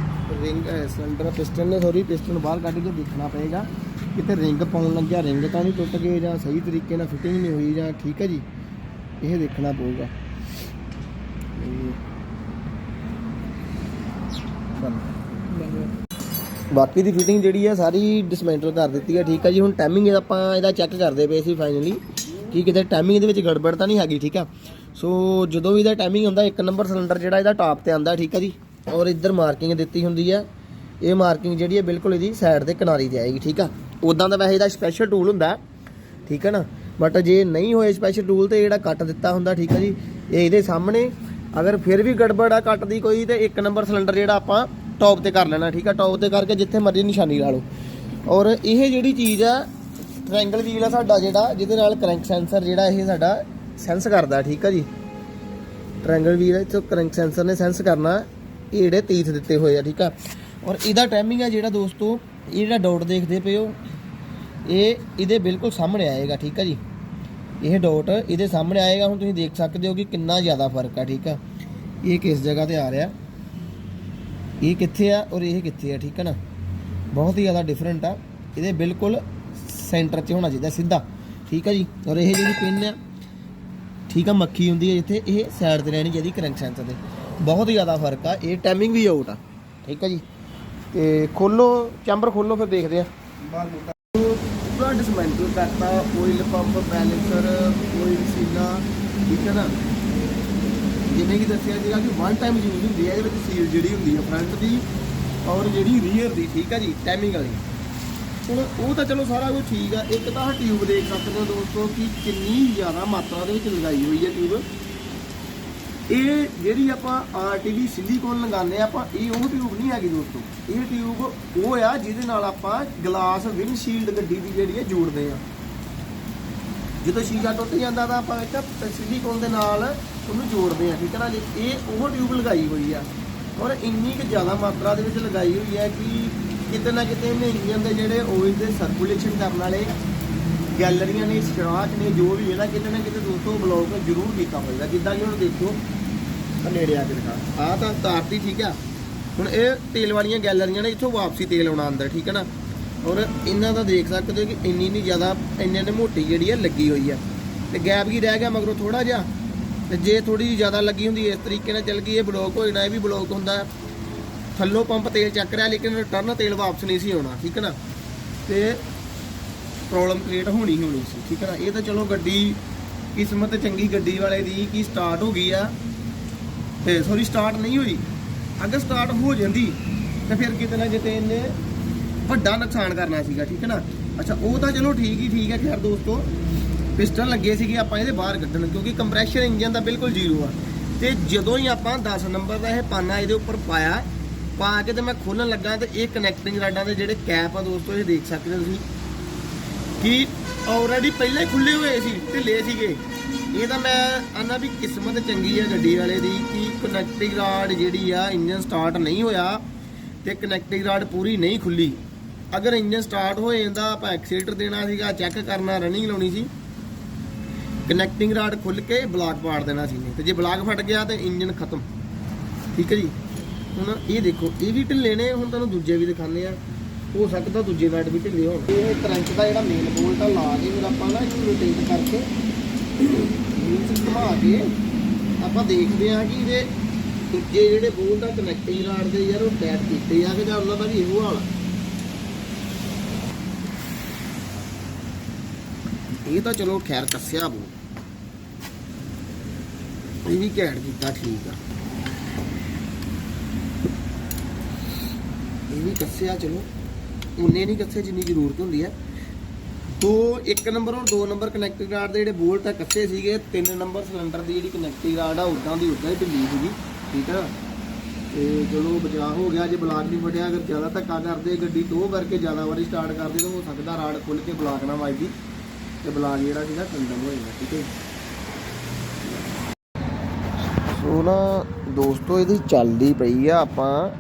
ਰਿੰਗ ਸਿਲੰਡਰ ਪਿਸਟਨ ਨੇ, ਸੌਰੀ ਪਿਸਟਨ ਬਾਹਰ ਕੱਢ ਕੇ ਦੇਖਣਾ ਪਏਗਾ ਕਿਤੇ ਰਿੰਗ ਪਾਉਣ ਲੱਗਿਆ, ਰਿੰਗ ਤਾਂ ਨਹੀਂ ਟੁੱਟ ਗਏ ਜਾਂ ਸਹੀ ਤਰੀਕੇ ਨਾਲ ਫਿਟਿੰਗ ਨਹੀਂ ਹੋਈ ਜਾਂ, ਠੀਕ ਹੈ ਜੀ। ਇਹ ਦੇਖਣਾ ਪਊਗਾ। ਬਾਕੀ ਦੀ ਫਿਟਿੰਗ ਜਿਹੜੀ ਹੈ ਸਾਰੀ ਡਿਸਮੈਂਟਲ ਕਰ ਦਿੱਤੀ ਹੈ, ਠੀਕ ਹੈ ਜੀ। ਹੁਣ ਟਾਈਮਿੰਗ ਆਪਾਂ ਇਹਦਾ ਚੈੱਕ ਕਰਦੇ ਪਏ ਸੀ ਫਾਈਨਲੀ ਕਿ ਕਿਤੇ ਟਾਈਮਿੰਗ ਦੇ ਵਿੱਚ ਗੜਬੜ ਤਾਂ ਨਹੀਂ ਹੈਗੀ, ਠੀਕ ਆ। ਸੋ ਜਦੋਂ ਵੀ ਇਹਦਾ ਟਾਈਮਿੰਗ ਹੁੰਦਾ 1 ਨੰਬਰ ਸਿਲੰਡਰ ਜਿਹੜਾ ਇਹਦਾ ਟਾਪ ਤੇ ਆਉਂਦਾ, ਠੀਕ ਹੈ ਜੀ। ਔਰ ਇੱਧਰ ਮਾਰਕਿੰਗ ਦਿੱਤੀ ਹੁੰਦੀ ਹੈ, ਇਹ ਮਾਰਕਿੰਗ ਜਿਹੜੀ ਹੈ ਬਿਲਕੁਲ ਇਹਦੀ ਸਾਈਡ ਤੇ ਕਿਨਾਰੀ ਤੇ ਆਏਗੀ, ਠੀਕ ਆ। ਉੱਦਾਂ ਦਾ ਵੈਸੇ ਇਹਦਾ ਸਪੈਸ਼ਲ ਟੂਲ ਹੁੰਦਾ, ਠੀਕ ਹੈ ਨਾ, ਬਟ ਜੇ ਨਹੀਂ ਹੋਏ ਸਪੈਸ਼ਲ ਟੂਲ ਤੇ ਜਿਹੜਾ ਕੱਟ ਦਿੱਤਾ ਹੁੰਦਾ, ਠੀਕ ਹੈ ਜੀ। ਇਹ ਇਹਦੇ ਸਾਹਮਣੇ ਅਗਰ ਫਿਰ ਵੀ ਗੜਬੜ ਆ ਕੱਟ ਦੀ ਕੋਈ, ਤੇ 1 ਨੰਬਰ ਸਿਲੰਡਰ ਜਿਹੜਾ ਆਪਾਂ ਟੌਪ ਤੇ ਕਰ ਲੈਣਾ, ਠੀਕ ਆ। ਟੌਪ ਤੇ ਕਰਕੇ ਜਿੱਥੇ ਮਰਜ਼ੀ ਨਿਸ਼ਾਨੀ ਲਾ ਲਓ। ਔਰ ਇਹ ਜਿਹੜੀ ਚੀਜ਼ ਆ ਟ੍ਰਾਇੰਗਲ ਵੀਲ ਆ ਸਾਡਾ ਜਿਹੜਾ, ਜਿਹਦੇ ਨਾਲ ਕਰੰਟ ਸੈਂਸਰ ਜਿਹੜਾ ਇਹ ਸਾਡਾ ਸੈਂਸ ਕਰਦਾ, ਠੀਕ ਆ ਜੀ। ਟ੍ਰਾਇੰਗਲ ਵੀਲ ਹੈ ਤੇ ਕਰੰਟ ਸੈਂਸਰ ਨੇ ਸੈਂਸ ਕਰਨਾ ਇਹ ਜਿਹੜੇ ਤੀਥ ਦਿੱਤੇ ਹੋਏ ਆ, ਠੀਕ ਆ। ਔਰ ਇਹਦਾ ਟਾਈਮਿੰਗ ਆ ਜਿਹੜਾ ਦੋਸਤੋ, ਇਹ ਜਿਹੜਾ ਡਾਟ ਦੇਖਦੇ ਪਏ ਹੋ, ਇਹ ਇਹਦੇ ਬਿਲਕੁਲ ਸਾਹਮਣੇ ਆਏਗਾ, ਠੀਕ ਆ ਜੀ। ਇਹ ਡਾਟ ਇਹਦੇ ਸਾਹਮਣੇ ਆਏਗਾ। ਹੁਣ ਤੁਸੀਂ ਦੇਖ ਸਕਦੇ ਹੋ ਕਿ ਕਿੰਨਾ ਜ਼ਿਆਦਾ ਫਰਕ ਆ, ਠੀਕ ਆ। ਇਹ ਕਿਸ ਜਗ੍ਹਾ ਤੇ ਆ ਰਿਹਾ, ਇਹ ਕਿੱਥੇ ਆ ਔਰ ਇਹ ਕਿੱਥੇ ਆ, ਠੀਕ ਹੈ ਨਾ। ਬਹੁਤ ਹੀ ਜ਼ਿਆਦਾ ਡਿਫਰੈਂਟ ਆ। ਇਹਦੇ ਬਿਲਕੁਲ ਸੈਂਟਰ 'ਚ ਹੋਣਾ ਚਾਹੀਦਾ ਸਿੱਧਾ, ਠੀਕ ਹੈ ਜੀ। ਔਰ ਇਹ ਜਿਹੜੀ ਪਿੰਨ ਆ, ਠੀਕ ਆ, ਮੱਖੀ ਹੁੰਦੀ ਹੈ ਜਿੱਥੇ, ਇਹ ਸਾਈਡ ਤੇ ਰਹਿਣੀ ਚਾਹੀਦੀ ਕਰੰਟ ਸੈਂਸਰ ਦੇ। ਬਹੁਤ ਹੀ ਜ਼ਿਆਦਾ ਫਰਕ ਆ। ਇਹ ਟਾਈਮਿੰਗ ਵੀ ਆਊਟ ਆ, ਠੀਕ ਹੈ ਜੀ। ਤੇ ਖੋਲੋ ਚੈਂਬਰ, ਖੋਲੋ ਫਿਰ ਦੇਖਦੇ ਆ। ਪੂਰਾ ਡਿਸਮੈਂਟਲ ਕਰਤਾ, ਆਇਲ ਪੰਪ, ਬੈਲੈਂਸਰ, ਆਇਲ ਸੀਲਾ, ਠੀਕ ਹੈ ਨਾ। ਜਿਵੇਂ ਕਿ ਦੱਸਿਆ ਸੀਗਾ ਕਿ 1 ਟਾਈਮ ਯੂਜ਼ ਹੁੰਦੀ ਹੈ ਇਹਦੇ ਵਿੱਚ ਸੀਲ ਜਿਹੜੀ ਹੁੰਦੀ ਹੈ ਫਰੰਟ ਦੀ ਔਰ ਜਿਹੜੀ ਰੀਅਰ ਦੀ, ਠੀਕ ਹੈ ਜੀ, ਟਾਈਮਿੰਗ ਵਾਲੀ। ਹੁਣ ਉਹ ਤਾਂ ਚਲੋ ਸਾਰਾ ਕੁਝ ਠੀਕ ਆ। ਇੱਕ ਤਾਂ ਟਿਊਬ ਦੇਖ ਸਕਦੇ ਹੋ ਦੋਸਤੋ ਕਿ ਕਿੰਨੀ ਜ਼ਿਆਦਾ ਮਾਤਰਾ ਦੇ ਵਿੱਚ ਲਗਾਈ ਹੋਈ ਹੈ ਟਿਊਬ। ਇਹ ਜਿਹੜੀ ਆਪਾਂ RTV ਸਿਲੀਕੋਨ ਲਗਾਉਂਦੇ ਆ ਆਪਾਂ, ਇਹ ਉਹ ਟਿਊਬ ਨਹੀਂ ਹੈਗੀ ਦੋਸਤੋ। ਇਹ ਟਿਊਬ ਉਹ ਆ ਜਿਹਦੇ ਨਾਲ ਆਪਾਂ ਗਲਾਸ ਵਿੰਡਸ਼ੀਲਡ ਗੱਡੀ ਦੀ ਜਿਹੜੀ ਹੈ ਜੋੜਦੇ ਆ। ਜਦੋਂ ਸ਼ੀਸ਼ਾ ਟੁੱਟ ਜਾਂਦਾ ਤਾਂ ਆਪਾਂ ਇੱਕ ਸਿਲੀਕੋਨ ਦੇ ਨਾਲ ਉਹਨੂੰ ਜੋੜਦੇ ਆ, ਠੀਕ ਹੈ ਨਾ ਜੀ। ਇਹ ਉਹ ਟਿਊਬ ਲਗਾਈ ਹੋਈ ਆ ਔਰ ਇੰਨੀ ਕੁ ਜ਼ਿਆਦਾ ਮਾਤਰਾ ਦੇ ਵਿੱਚ ਲਗਾਈ ਹੋਈ ਹੈ ਕਿ ਕਿਤੇ ਨਾ ਕਿਤੇ ਇਹਨੇ ਇੰਜਨ ਦੇ ਜਿਹੜੇ ਆਇਲ ਦੇ ਸਰਕੂਲੇਸ਼ਨ ਕਰਨ ਵਾਲੇ ਗੈਲਰੀਆਂ ਨੇ, ਸਟਰਾਕ ਨੇ, ਜੋ ਵੀ ਇਹਦਾ ਕਿਤੇ ਨਾ ਕਿਤੇ ਦੋਸਤੋ ਬਲੌਕ ਜ਼ਰੂਰ ਕੀਤਾ ਹੋਏਗਾ। ਜਿੱਦਾਂ ਕਿ ਹੁਣ ਦੇਖੋ ਨੇੜੇ ਆ ਕੇ ਦਿਖਾ, ਆਹ ਤਾਂ ਤਾਰਤੀ, ਠੀਕ ਆ। ਹੁਣ ਇਹ ਤੇਲ ਵਾਲੀਆਂ ਗੈਲਰੀਆਂ ਨੇ, ਇੱਥੋਂ ਵਾਪਸੀ ਤੇਲ ਆਉਣਾ ਅੰਦਰ, ਠੀਕ ਹੈ ਨਾ। ਔਰ ਇਹਨਾਂ ਦਾ ਦੇਖ ਸਕਦੇ ਹੋ ਕਿ ਇੰਨੀ ਨਹੀਂ ਜ਼ਿਆਦਾ ਇੰਨੇ ਨੇ ਮੋਟੀ ਜਿਹੜੀ ਹੈ ਲੱਗੀ ਹੋਈ ਆ, ਤੇ ਗੈਪ ਕੀ ਰਹਿ ਗਿਆ ਮਗਰੋਂ ਥੋੜਾ ਜਿਹਾ, ਤੇ ਜੇ ਥੋੜੀ ਜਿਹੀ ਜ਼ਿਆਦਾ ਲੱਗੀ ਹੁੰਦੀ ਇਸ ਤਰੀਕੇ ਨਾਲ ਚੱਲ ਗਈ ਇਹ ਬਲੌਕ ਹੋ ਜਾਣਾ, ਇਹ ਵੀ ਬਲੌਕ ਹੁੰਦਾ। ਥੱਲੋਂ ਪੰਪ ਤੇਲ ਚੱਕ ਰਿਹਾ ਲੇਕਿਨ ਰਿਟਰਨ ਤੇਲ ਵਾਪਸ ਨਹੀਂ ਸੀ ਆਉਣਾ, ਠੀਕ ਹੈ ਨਾ, ਤੇ ਪ੍ਰੋਬਲਮ ਕ੍ਰੀਏਟ ਹੋਣੀ ਸੀ, ਠੀਕ ਹੈ ਨਾ। ਇਹ ਤਾਂ ਚਲੋ ਗੱਡੀ ਕਿਸਮਤ ਚੰਗੀ ਗੱਡੀ ਵਾਲੇ ਦੀ ਕਿ ਸਟਾਰਟ ਹੋ ਗਈ ਆ, ਤੇ ਸੌਰੀ ਸਟਾਰਟ ਨਹੀਂ ਹੋਈ। ਅਗਰ ਸਟਾਰਟ ਹੋ ਜਾਂਦੀ ਤੇ ਫਿਰ ਕਿਤੇ ਨਾ ਕਿਤੇ ਇਹਨੇ ਵੱਡਾ ਨੁਕਸਾਨ ਕਰਨਾ ਸੀਗਾ, ਠੀਕ ਹੈ ਨਾ। ਅੱਛਾ ਉਹ ਤਾਂ ਚਲੋ ਠੀਕ ਹੈ। ਖੈਰ ਦੋਸਤੋ ਪਿਸਟਨ ਲੱਗੇ ਸੀਗੇ ਆਪਾਂ ਇਹਦੇ ਬਾਹਰ ਕੱਢਣ, ਕਿਉਂਕਿ ਕੰਪਰੈਸ਼ਰ ਇੰਜਨ ਦਾ ਬਿਲਕੁਲ ਜ਼ੀਰੋ ਆ, ਤੇ ਜਦੋਂ ਹੀ ਆਪਾਂ 10 ਨੰਬਰ ਦਾ ਇਹ ਪਾਨਾ ਇਹਦੇ ਉੱਪਰ ਪਾ ਕੇ ਤੇ ਮੈਂ ਖੋਲਣ ਲੱਗਾ ਤੇ ਇਹ ਕਨੈਕਟਿੰਗ ਰਾਡਾਂ ਦੇ ਜਿਹੜੇ ਕੈਪ ਆ ਦੋਸਤੋ ਇਹ ਦੇਖ ਸਕਦੇ ਹੋ ਤੁਸੀਂ ਕਿ ਆਲਰੇਡੀ ਪਹਿਲਾਂ ਹੀ ਖੁੱਲੇ ਹੋਏ ਸੀ, ਢਿੱਲੇ ਸੀਗੇ। ਇਹ ਤਾਂ ਮੈਂ ਆਨਾ ਵੀ ਕਿਸਮਤ ਚੰਗੀ ਆ ਗੱਡੀ ਵਾਲੇ ਦੀ ਕਿ ਕਨੈਕਟਿੰਗ ਰਾਡ ਜਿਹੜੀ ਆ ਇੰਜਨ ਸਟਾਰਟ ਨਹੀਂ ਹੋਇਆ ਤੇ ਕਨੈਕਟਿੰਗ ਰਾਡ ਪੂਰੀ ਨਹੀਂ ਖੁੱਲੀ। ਅਗਰ ਇੰਜਨ ਸਟਾਰਟ ਹੋ ਜਾਂਦਾ ਆਪਾਂ ਐਕਸੀਲੇਟਰ ਦੇਣਾ ਸੀਗਾ, ਚੈੱਕ ਕਰਨਾ, ਰਨਿੰਗ ਲਾਉਣੀ ਸੀ, ਕਨੈਕਟਿੰਗ ਰਾਡ ਖੁੱਲ ਕੇ ਬਲਾਕ ਪਾੜ ਦੇਣਾ ਸੀ, ਤੇ ਜੇ ਬਲਾਕ ਫਟ ਗਿਆ ਤੇ ਇੰਜਨ ਖਤਮ, ਠੀਕ ਹੈ ਜੀ। ਹੁਣ ਇਹ ਦੇਖੋ ਇਹ ਵੀ ਢਿੱਲੇ ਨੇ, ਹੁਣ ਤੁਹਾਨੂੰ ਦੂਜੇ ਵੀ ਦਿਖਾਉਂਦੇ ਆ, ਹੋ ਸਕਦਾ ਦੂਜੇ ਨਟ ਵੀ ਢਿੱਲੇ ਹੋਣ। ਇਹ ਕਰੰਟ ਦਾ ਜਿਹੜਾ ਮੇਨ ਬੋਲਟ ਆ ਲਾ ਕੇ ਫਿਰ ਆਪਾਂ ਨਾ ਇਹਨੂੰ ਰੋਟੇਟ ਕਰਕੇ ਘੁਮਾ ਕੇ ਆਪਾਂ ਦੇਖਦੇ ਆ ਕਿ ਇਹਦੇ ਦੂਜੇ ਜਿਹੜੇ ਬੋਲਟ ਆ ਕਨੈਕਟਿੰਗ ਰਾਡ ਦੇ ਯਾਰ ਉਹ ਟੈਟ ਕੀਤੇ ਆ ਕਿ ਜਾਂ ਉਹਨਾਂ ਦਾ ਵੀ ਇਹੋ ਹਾਲ ਆ। ਇਹ ਤਾਂ ਚਲੋ ਖੈਰ ਕੱਸਿਆ ਬੋ, ਇਹ ਵੀ ਘੈਂਟ ਕੀਤਾ, ਠੀਕ ਆ, ਇਹ ਵੀ ਕੱਸਿਆ, ਚਲੋ ਉਨੇ ਨਹੀਂ ਕੱਸੇ ਜਿੰਨੀ ਜ਼ਰੂਰਤ ਹੁੰਦੀ ਹੈ। 1 ਨੰਬਰ ਔਰ 2 ਨੰਬਰ ਕਨੈਕਟਿੰਗ ਰਾਡ ਦੇ ਜਿਹੜੇ ਬੋਲਟ ਆ ਕੱਸੇ ਸੀਗੇ। 3 ਨੰਬਰ ਸਿਲੰਡਰ ਦੀ ਜਿਹੜੀ ਕਨੈਕਟਿੰਗ ਰਾਡ ਆ ਉੱਦਾਂ ਦੀ ਉੱਦਾਂ ਹੀ ਢਿੱਲੀ ਸੀਗੀ, ਠੀਕ ਆ, ਤੇ ਚਲੋ ਬਚਾਅ ਹੋ ਗਿਆ। ਜੇ ਬਲਾਕ ਨਹੀਂ ਫਟਿਆ, ਅਗਰ ਜ਼ਿਆਦਾ ਧੱਕਾ ਕਰਦੇ ਗੱਡੀ ਟੋ ਕਰਕੇ ਜ਼ਿਆਦਾ ਵਾਰੀ ਸਟਾਰਟ ਕਰਦੇ ਤਾਂ ਹੋ ਸਕਦਾ ਰਾਡ ਖੁੱਲ ਕੇ ਬਲਾਕ ਨਾ ਵੱਜਦੀ ਤੇ ਬਲਾਕ ਜਿਹੜਾ ਸੀਗਾ ਕੰਡਮ ਹੋ ਜਾਂਦਾ, ਠੀਕ ਹੈ। ਸੋ ਨਾ ਦੋਸਤੋ ਇਹਦੀ ਚੱਲਦੀ ਪਈ ਆ, ਆਪਾਂ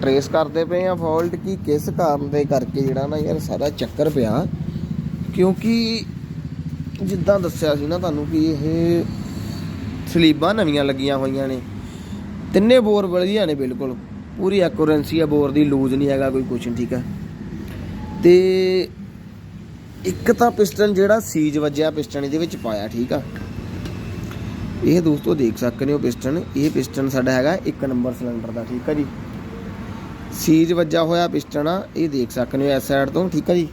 ਟਰੇਸ ਕਰਦੇ ਪਏ ਆ ਫਾਲਟ ਕਿ ਕਿਸ ਕਾਰਨ ਦੇ ਕਰਕੇ ਜਿਹੜਾ ਨਾ ਯਾਰ ਸਾਰਾ ਚੱਕਰ ਪਿਆ। ਕਿਉਂਕਿ ਜਿੱਦਾਂ ਦੱਸਿਆ ਸੀ ਨਾ ਤੁਹਾਨੂੰ ਕਿ ਇਹ ਸਲੀਬਾਂ ਨਵੀਆਂ ਲੱਗੀਆਂ ਹੋਈਆਂ ਨੇ, ਤਿੰਨੇ ਬੋਰ ਵਧੀਆ ਨੇ, ਬਿਲਕੁਲ ਪੂਰੀ ਐਕੂਰੈਂਸੀ ਆ ਬੋਰ ਦੀ, ਲੂਜ਼ ਨਹੀਂ ਹੈਗਾ ਕੋਈ ਕੁਛ, ਠੀਕ ਹੈ। ਤੇ ਇੱਕ ਤਾਂ ਪਿਸਟਨ ਜਿਹੜਾ ਸੀਜ ਵੱਜਿਆ ਪਿਸਟਨ ਇਹਦੇ ਵਿੱਚ ਪਾਇਆ, ਠੀਕ ਆ। ਇਹ ਦੋਸਤੋ ਦੇਖ ਸਕਦੇ ਹੋ ਪਿਸਟਨ, ਇਹ ਪਿਸਟਨ ਸਾਡਾ ਹੈਗਾ 1 ਨੰਬਰ ਸਿਲੰਡਰ ਦਾ, ਠੀਕ ਆ ਜੀ। ਸੀਜ ਵੱਜਾ ਹੋਇਆ ਪਿਸਟਨ ਆ, ਇਹ ਦੇਖ ਸਕਦੇ ਹੋ ਇਸ ਸਾਈਡ ਤੋਂ, ਠੀਕ ਆ ਜੀ।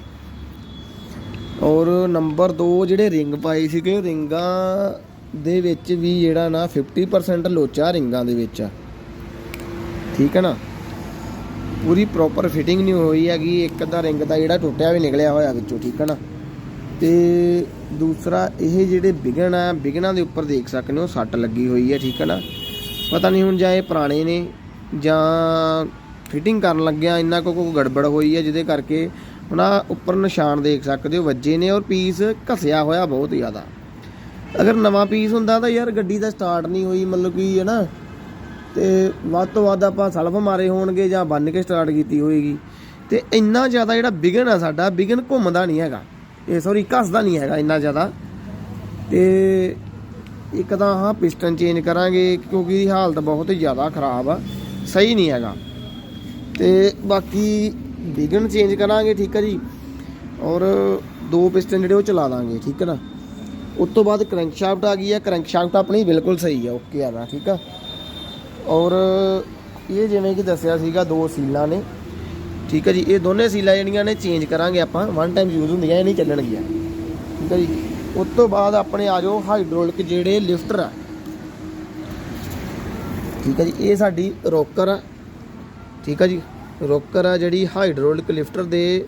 ਔਰ ਨੰਬਰ 2 ਜਿਹੜੇ ਰਿੰਗ ਪਾਏ ਸੀਗੇ, ਰਿੰਗਾਂ ਦੇ ਵਿੱਚ ਵੀ ਜਿਹੜਾ ਨਾ 50% ਲੋਚਾ ਰਿੰਗਾਂ ਦੇ ਵਿੱਚ ਆ, ਠੀਕ ਹੈ ਨਾ। ਪੂਰੀ ਪ੍ਰੋਪਰ ਫਿਟਿੰਗ ਨਹੀਂ ਹੋਈ ਹੈਗੀ, ਇੱਕ ਅੱਧਾ ਰਿੰਗ ਦਾ ਜਿਹੜਾ ਟੁੱਟਿਆ ਵੀ ਨਿਕਲਿਆ ਹੋਇਆ ਵਿੱਚੋਂ, ਠੀਕ ਹੈ ਨਾ। ਤੇ ਦੂਸਰਾ ਇਹ ਜਿਹੜੇ ਵਿਗਨ ਆ, ਵਿਗਨਾਂ ਦੇ ਉੱਪਰ ਦੇਖ ਸਕਦੇ ਹੋ ਸੱਟ ਲੱਗੀ ਹੋਈ ਹੈ, ਠੀਕ ਹੈ ਨਾ। ਪਤਾ ਨਹੀਂ ਹੁਣ ਜਾਂ ਇਹ ਪੁਰਾਣੇ ਨੇ ਜਾਂ ਫਿਟਿੰਗ ਕਰਨ ਲੱਗਿਆ ਇੰਨਾ ਕੋਈ ਗੜਬੜ ਹੋਈ ਹੈ ਜਿਹਦੇ ਕਰਕੇ ਹੁਣ ਉੱਪਰ ਨਿਸ਼ਾਨ ਦੇਖ ਸਕਦੇ ਹੋ ਵੱਜੇ ਨੇ, ਔਰ ਪੀਸ ਘਸਿਆ ਹੋਇਆ ਬਹੁਤ ਜ਼ਿਆਦਾ। ਅਗਰ ਨਵਾਂ ਪੀਸ ਹੁੰਦਾ ਤਾਂ ਯਾਰ ਗੱਡੀ ਦਾ ਸਟਾਰਟ ਨਹੀਂ ਹੋਈ, ਮਤਲਬ ਕਿ ਹੈ ਨਾ, ਤੇ ਵੱਧ ਤੋਂ ਵੱਧ ਆਪਾਂ ਸਲਫ ਮਾਰੇ ਹੋਣਗੇ ਜਾਂ ਬੰਨ ਕੇ ਸਟਾਰਟ ਕੀਤੀ ਹੋਏਗੀ। ਤੇ ਇੰਨਾ ਜ਼ਿਆਦਾ ਜਿਹੜਾ ਵਿਗਨ ਆ ਸਾਡਾ, ਵਿਗਨ ਘੁੰਮਦਾ ਨਹੀਂ ਹੈਗਾ, ਇਹ ਸੌਰੀ ਘਸਦਾ ਨਹੀਂ ਹੈਗਾ ਇੰਨਾ ਜ਼ਿਆਦਾ। ਤੇ ਇੱਕ ਤਾਂ ਹਾਂ ਪਿਸਟਨ ਚੇਂਜ ਕਰਾਂਗੇ ਕਿਉਂਕਿ ਇਹਦੀ ਹਾਲਤ ਬਹੁਤ ਹੀ ਜ਼ਿਆਦਾ ਖ਼ਰਾਬ ਆ, ਸਹੀ ਨਹੀਂ ਹੈਗਾ। ਤੇ ਬਾਕੀ ਵਿਗਨ ਚੇਂਜ ਕਰਾਂਗੇ, ਠੀਕ ਹੈ ਜੀ। ਔਰ 2 ਪਿਸਟਨ ਜਿਹੜੇ ਉਹ ਚਲਾ ਦਾਂਗੇ, ਠੀਕ ਹੈ ਨਾ। ਉਸ ਤੋਂ ਬਾਅਦ ਕਰੰਕਸ਼ਾਫਟ ਆ ਗਈ ਆ, ਕਰੰਕਸ਼ਾਫਟ ਆਪਣੀ ਬਿਲਕੁਲ ਸਹੀ ਆ, ਓਕੇ ਆ ਨਾ, ਠੀਕ ਆ। ਔਰ ਇਹ ਜਿਵੇਂ ਕਿ ਦੱਸਿਆ ਸੀਗਾ 2 ਸੀਲਾਂ ਨੇ, ਠੀਕ ਹੈ ਜੀ। ਇਹ ਦੋਨੇ ਸੀਲਾਂ ਜਿਹੜੀਆਂ ਨੇ ਚੇਂਜ ਕਰਾਂਗੇ ਆਪਾਂ, 1 ਟਾਈਮ ਯੂਜ਼ ਹੁੰਦੀਆਂ, ਇਹ ਨਹੀਂ ਚੱਲਣਗੀਆਂ, ਠੀਕ ਹੈ ਜੀ। ਉਸ ਤੋਂ ਬਾਅਦ ਆਪਣੇ ਆ ਜਾਓ ਹਾਈਡ੍ਰੋਲਿਕ ਜਿਹੜੇ ਲਿਫਟਰ ਆ, ਠੀਕ ਹੈ ਜੀ। ਇਹ ਸਾਡੀ ਰੋਕਰ ਆ, ਠੀਕ ਹੈ ਜੀ। ਰੋਕਰ ਆ ਜਿਹੜੀ ਹਾਈਡ੍ਰੋਲਿਕ ਲਿਫਟਰ ਦੇ